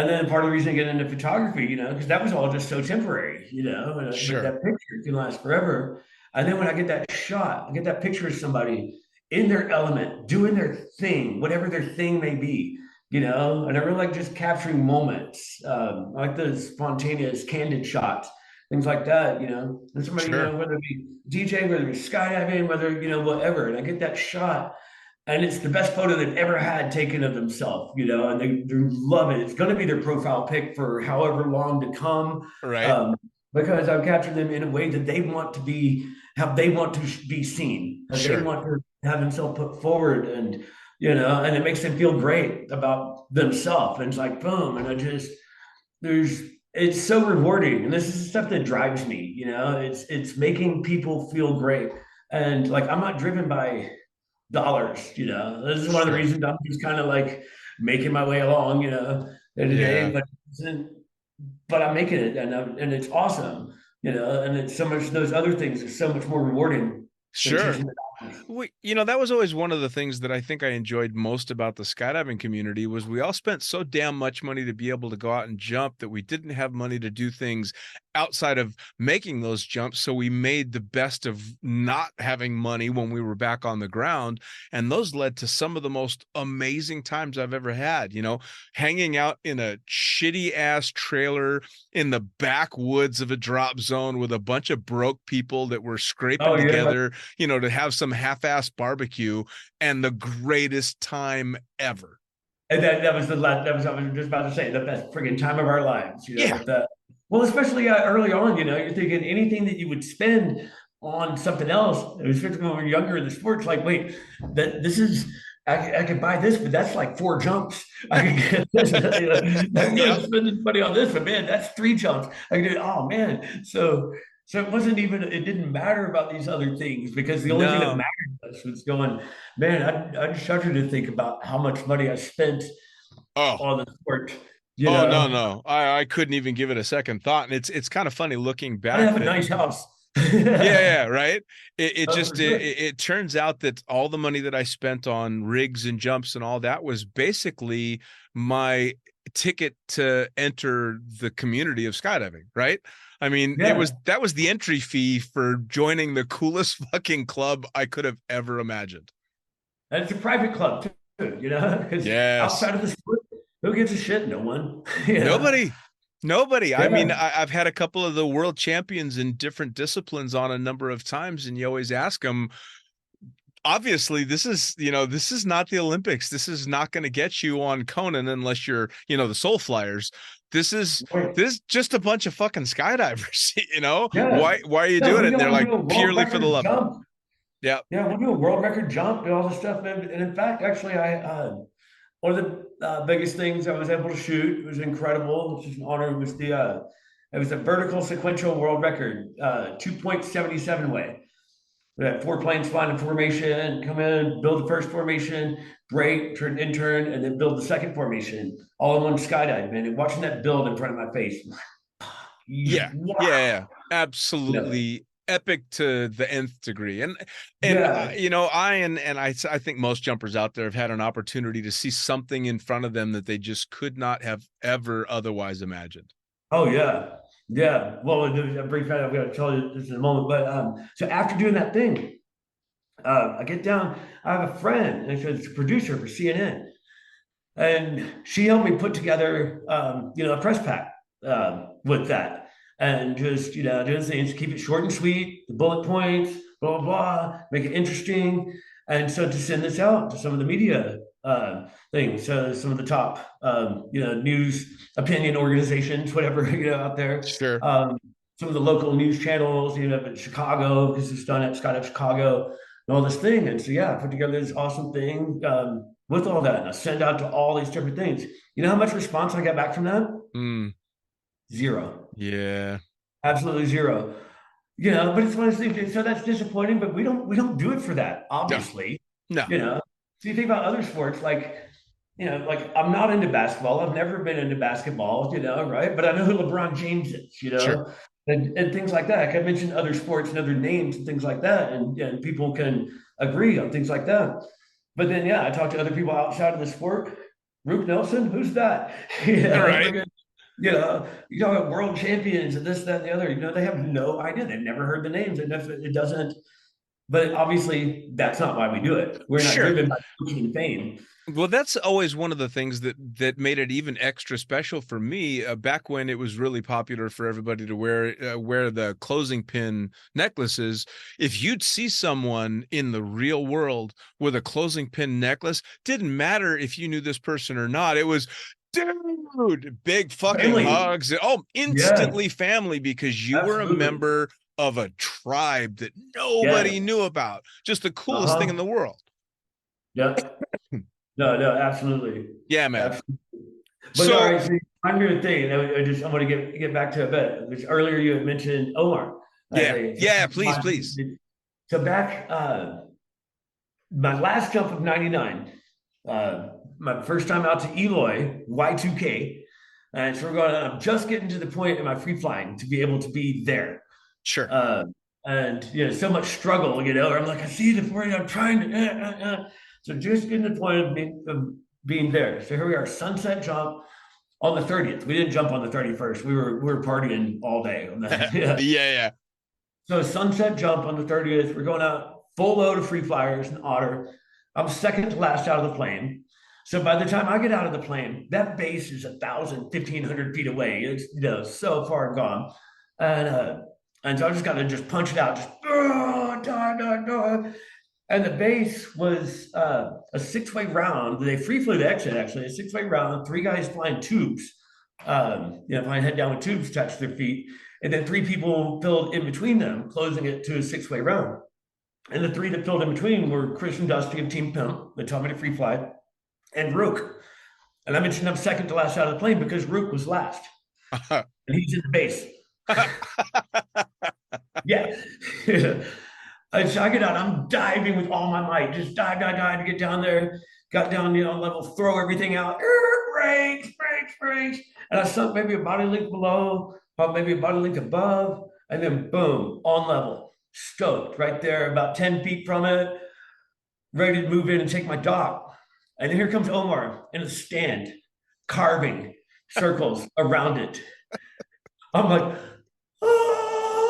then part of the reason I get into photography, you know, because that was all just so temporary, you know, and Sure. that picture can last forever. And then when I get that shot, I get that picture of somebody in their element, doing their thing, whatever their thing may be, you know. And I really like just capturing moments. I like the spontaneous, candid shots, things like that, you know. And somebody, Sure. you know, whether it be DJ, whether it be skydiving, whether, you know, whatever. And I get that shot, and it's the best photo they've ever had taken of themselves, you know, and they love it. It's going to be their profile pic for however long to come. Right. Because I've captured them in a way that they want to be, how they want to be seen, how Sure. they want to have themselves put forward, and, you know, and it makes them feel great about themselves. And it's like, boom. And it's so rewarding. And this is the stuff that drives me, you know, it's making people feel great. And like, I'm not driven by dollars, you know. This is one of the reasons I'm just kind of like making my way along, you know, today, but I'm making it, and it's awesome, you know. And it's so much, those other things are so much more rewarding. Sure. That was always one of the things that I think I enjoyed most about the skydiving community was we all spent so damn much money to be able to go out and jump that we didn't have money to do things outside of making those jumps. So we made the best of not having money when we were back on the ground. And those led to some of the most amazing times I've ever had, hanging out in a shitty ass trailer in the backwoods of a drop zone with a bunch of broke people that were scraping together, to have some half-ass barbecue and the greatest time ever. And that was I was just about to say, the best friggin' time of our lives, Yeah. Well, especially early on, you're thinking anything that you would spend on something else, especially when we were younger in the sports, like, wait, this is, I could buy this, but that's like 4 jumps. I could get this, I'm spending money on this, but man, that's 3 jumps. I could do, oh man. So it didn't matter about these other things because the only thing that mattered to us was going, man, I'd shudder to think about how much money I spent on the sport. No. I couldn't even give it a second thought. And it's kind of funny looking back. I have a nice house. Yeah, right. It turns out that all the money that I spent on rigs and jumps and all that was basically my ticket to enter the community of skydiving, right? I mean, that was the entry fee for joining the coolest fucking club I could have ever imagined. And it's a private club too, because outside of the sport, who gives a shit? No one. Nobody. Yeah. I mean, I've had a couple of the world champions in different disciplines on a number of times, and you always ask them, obviously this is not the Olympics. This is not going to get you on Conan unless you're, the Soul Flyers. This is just a bunch of fucking skydivers, why are you doing it? And they're like, purely for the love. Jump. Yeah. Yeah. We'll do a world record jump and all this stuff. And in fact, actually, one of the biggest things I was able to shoot, it was incredible, which is an honor, was it was a vertical sequential world record, 2.77 way. We had 4 planes flying in formation, come in, build the first formation, break, turn intern, and then build the second formation, all in one skydive, man. And watching that build in front of my face. Yeah, absolutely. Epic to the nth degree. And I think most jumpers out there have had an opportunity to see something in front of them that they just could not have ever otherwise imagined. Oh yeah. Yeah. Well, a brief fact, I'm going to tell you this in a moment, but so after doing that thing, I get down, I have a friend, and she's a producer for CNN, and she helped me put together, a press pack with that. And just, doing things, keep it short and sweet, the bullet points, blah, blah, blah, make it interesting. And so to send this out to some of the media things, so some of the top, news opinion organizations, whatever, out there. Sure. Some of the local news channels, in Chicago, because it's done at Skydive Chicago and all this thing. And so, I put together this awesome thing with all that. And I send out to all these different things. You know how much response I got back from that? 0. Yeah. Absolutely 0. But it's one of those things. So that's disappointing, but we don't do it for that, obviously. No. So you think about other sports, like I'm not into basketball. I've never been into basketball, right? But I know who LeBron James is, Sure. and things like that. Like I mentioned other sports and other names and things like that, and people can agree on things like that. But then, I talk to other people outside of the sport. Roop Nelson, who's that? Right. You talk about world champions and this, that, and the other. They have no idea. They've never heard the names. And it doesn't. But obviously, that's not why we do it. We're not driven by fortune and fame. Well, that's always one of the things that made it even extra special for me. Back when it was really popular for everybody to wear the closing pin necklaces, if you'd see someone in the real world with a closing pin necklace, didn't matter if you knew this person or not. It was, dude, big fucking family. Hugs. Instantly family, because you were a member of a tribe that nobody knew about. Just the coolest thing in the world. Yeah. No, absolutely. Yeah, man. Absolutely. But all right, so I'm going to think, I want to get back to a bit. Because earlier you had mentioned Omar. Yeah, please. So back, my last jump of 99, my first time out to Eloy, Y2K. And so I'm just getting to the point in my free flying to be able to be there. Sure. and so much struggle, where I'm like, I see the point, I'm trying to, so just getting to the point of being there. So here we are, sunset jump on the 30th. We didn't jump on the 31st. We were partying all day on that. Yeah, yeah. So sunset jump on the 30th. We're going out full load of free flyers and otter. I'm second to last out of the plane. So by the time I get out of the plane, that base is 1,000, 1,500 feet away. It's so far gone. And so I just got to just punch it out, just die. And the base was a 6-way round. They free flew the exit, actually, a 6-way round, 3 guys flying tubes, flying head down with tubes attached to their feet. And then 3 people filled in between them, closing it to a 6-way round. And the 3 that filled in between were Chris and Dusty of Team Pimp, that taught me to free fly, and Rook. And I mentioned I'm second to last out of the plane because Rook was last. And he's in the base. Yeah. So I get out, I'm diving with all my might, just dive to get down there. Got down, level, throw everything out, brakes. And I sunk maybe a body length below, maybe a body length above, and then boom, on level, stoked right there, about 10 feet from it, ready to move in and take my dock. And then here comes Omar in a stand, carving circles around it. I'm like, oh!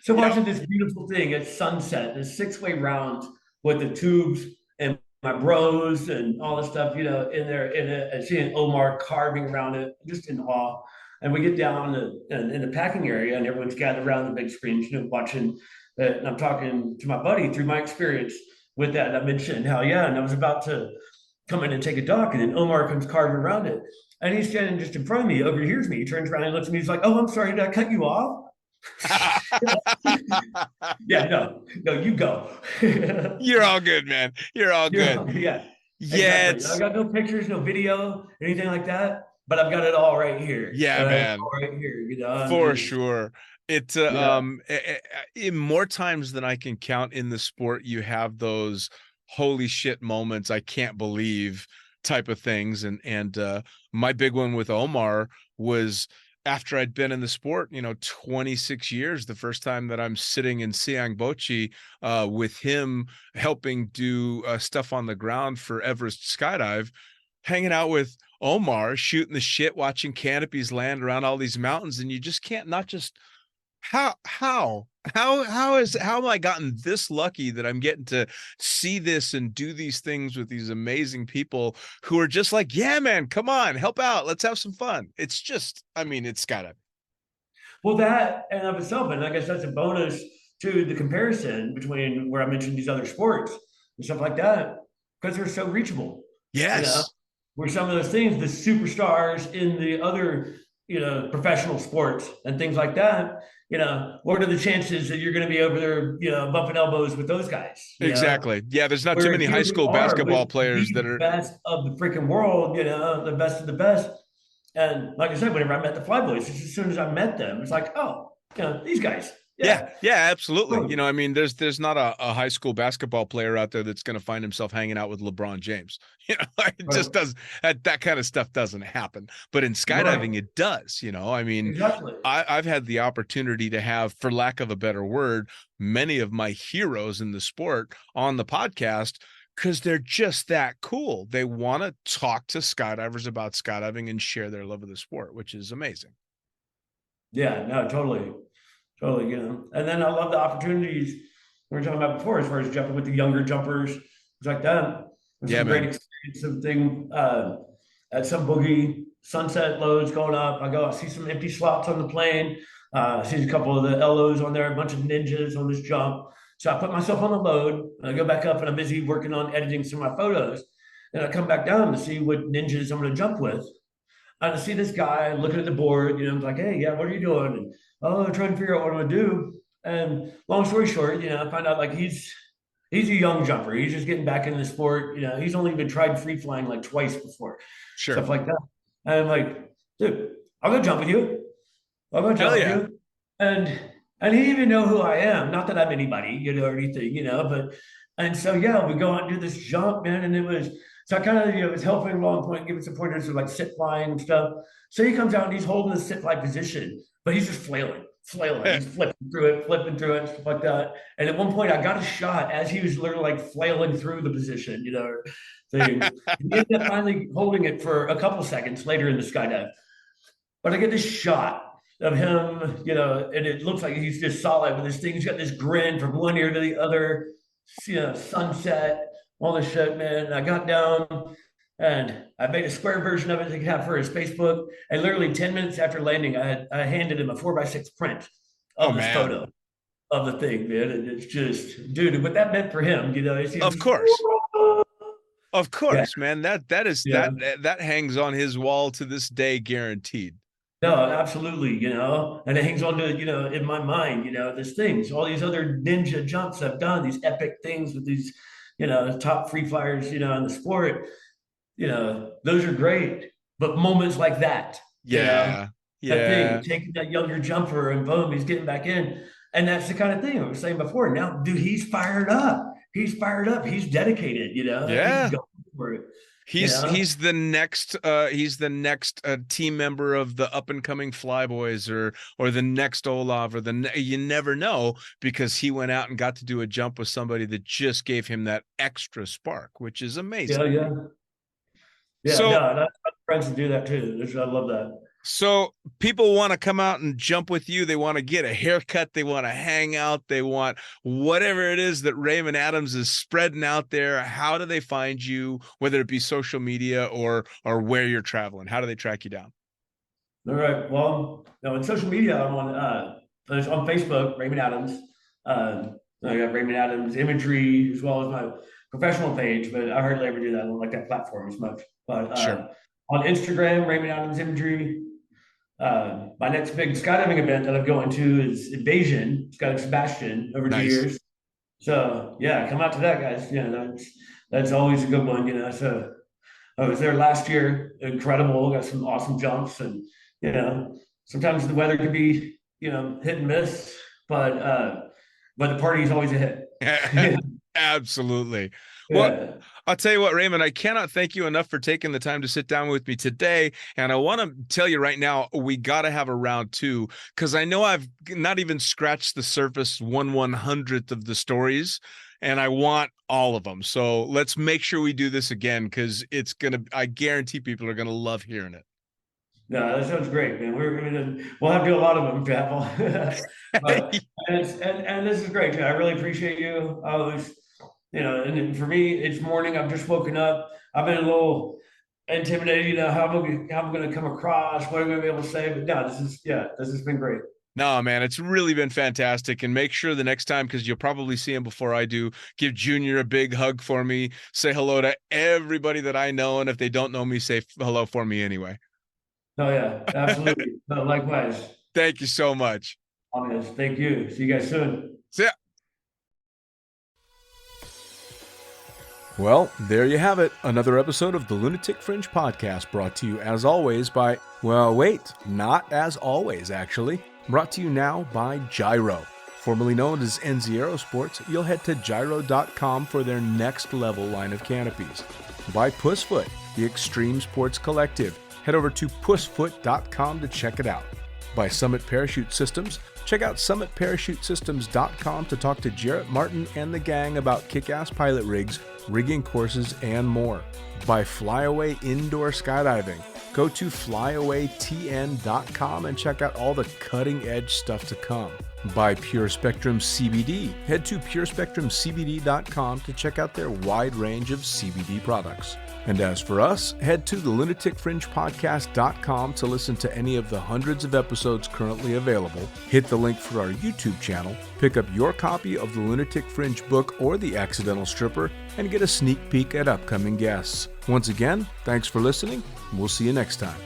So watching this beautiful thing at sunset, this 6-way round with the tubes and my bros and all this stuff, in there, and seeing Omar carving around it, just in awe. And we get down in the packing area, and everyone's gathered around the big screens, watching it. And I'm talking to my buddy through my experience with that. I mentioned how, and I was about to come in and take a dock, and then Omar comes carving around it. And he's standing just in front of me, overhears me. He turns around and looks at me. He's like, "Oh, I'm sorry, did I cut you off?" No, you go. You're all good, man. You're all good. Yeah. Exactly. I got no pictures, no video, anything like that, but I've got it all right here. Yeah, man. All right here, For sure. It's in more times than I can count in the sport, you have those holy shit moments, I can't believe type of things. And my big one with Omar was after I'd been in the sport, 26 years, the first time that I'm sitting in Siang Bochi with him helping do stuff on the ground for Everest Skydive, hanging out with Omar, shooting the shit, watching canopies land around all these mountains. And you just can't not just how am I gotten this lucky that I'm getting to see this and do these things with these amazing people who are just like, yeah, man, come on, help out. Let's have some fun. It's just, it's gotta. Well, that and of itself, and I guess that's a bonus to the comparison between where I mentioned these other sports and stuff like that, because they're so reachable. Yes. Where some of those things, the superstars in the other, professional sports and things like that, what are the chances that you're going to be over there, bumping elbows with those guys? Exactly. Yeah, there's not too many high school basketball players that are best of the freaking world, the best of the best. And like I said, whenever I met the Flyboys, just as soon as I met them, it's like, oh, these guys. Yeah, absolutely. There's not a high school basketball player out there that's going to find himself hanging out with LeBron James. It just does that kind of stuff doesn't happen. But in skydiving, it does. Exactly. I've had the opportunity to have, for lack of a better word, many of my heroes in the sport on the podcast because they're just that cool. They want to talk to skydivers about skydiving and share their love of the sport, which is amazing. Yeah, no, totally. And then I love the opportunities we were talking about before, as far as jumping with the younger jumpers, things like that. Great experience, something at some boogie, sunset loads going up. I see some empty slots on the plane. I see a couple of the LOs on there, a bunch of ninjas on this jump. So I put myself on the load, and I go back up, and I'm busy working on editing some of my photos. And I come back down to see what ninjas I'm going to jump with. And I see this guy looking at the board, I'm like, hey, yeah, what are you doing? And, I'm trying to figure out what I'm going to do. And long story short, I find out like he's a young jumper. He's just getting back into the sport. He's only been tried free flying like twice before. Sure. Stuff like that. And I'm like, dude, I'll go jump with you. I'll go jump with you. And he didn't even know who I am. Not that I'm anybody, or anything, but, and so, yeah, we go out and do this jump, man. And it was, so I kind of, was helping him along the point, giving some pointers of like sit flying and stuff. So he comes out and he's holding the sit fly position, but he's just flailing. flailing. He's flipping through it, stuff like that. And at one point, I got a shot as he was literally like flailing through the position, things. He ended up finally holding it for a couple seconds later in the skydive. But I get this shot of him, and it looks like he's just solid with this thing. He's got this grin from one ear to the other, sunset, all this shit, man. And I got down and I made a square version of it to have for his Facebook. And literally 10 minutes after landing, I handed him a 4x6 print of this photo of the thing, man. And it's just, dude, what that meant for him, Of course. Of course, man. That hangs on his wall to this day, guaranteed. No, absolutely, and it hangs on to, in my mind, this things, all these other ninja jumps I've done, these epic things with these, top free flyers, in the sport, those are great. But moments like that, that thing, taking that younger jumper and boom, he's getting back in. And that's the kind of thing I was saying before. Now, dude, he's fired up. He's dedicated, Yeah. He's going for it. He's the next team member of the up and coming Flyboys or the next Olav you never know, because he went out and got to do a jump with somebody that just gave him that extra spark, which is amazing. Yeah. So, I have friends that do that too. I love that. So people want to come out and jump with you. They want to get a haircut. They want to hang out. They want whatever it is that Raymond Adams is spreading out there. How do they find you, whether it be social media or where you're traveling? How do they track you down? All right. Well, in social media, I'm on Facebook, Raymond Adams. I got Raymond Adams Imagery as well as my professional page, but I hardly ever do that. I don't like that platform as much. But sure. On Instagram, Raymond Adams Imagery. My next big skydiving event that I'm going to is Invasion, Skydiving Sebastian, over 2 years. So yeah, come out to that, guys. That's always a good one. So I was there last year, incredible. Got some awesome jumps, and sometimes the weather can be hit and miss, but the party is always a hit. Absolutely. Well, I'll tell you what, Raymond, I cannot thank you enough for taking the time to sit down with me today. And I want to tell you right now, we got to have a round 2, because I know I've not even scratched the surface 1/100th of the stories, and I want all of them. So let's make sure we do this again, because I guarantee people are going to love hearing it. No, that sounds great, man. We'll have to do a lot of them, Jeff. and this is great. I really appreciate you. I was, and for me, it's morning. I've just woken up. I've been a little intimidated. How I'm going to come across. What am I going to be able to say? But no, this has been great. No, man, it's really been fantastic. And make sure the next time, because you'll probably see him before I do, give Junior a big hug for me. Say hello to everybody that I know. And if they don't know me, say hello for me anyway. Oh, yeah, absolutely. No, likewise. Thank you so much. Thank you. See you guys soon. See ya. Well, there you have it. Another episode of the Lunatic Fringe podcast, brought to you as always by, not as always, actually. Brought to you now by Gyro. Formerly known as NZ Aerosports, you'll head to gyro.com for their next level line of canopies. By Pussfoot, the Extreme Sports Collective. Head over to pussfoot.com to check it out. By Summit Parachute Systems, check out summitparachutesystems.com to talk to Jarrett Martin and the gang about kick-ass pilot rigs, rigging courses, and more. By Flyaway Indoor Skydiving, go to flyawaytn.com and check out all the cutting-edge stuff to come. By Pure Spectrum CBD, head to purespectrumcbd.com to check out their wide range of CBD products. And as for us, head to the lunaticfringepodcast.com to listen to any of the hundreds of episodes currently available. Hit the link for our YouTube channel, pick up your copy of the Lunatic Fringe book or The Accidental Stripper, and get a sneak peek at upcoming guests. Once again, thanks for listening, and we'll see you next time.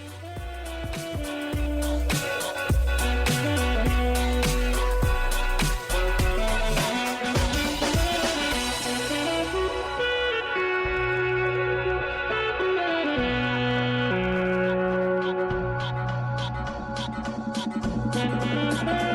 Thank you.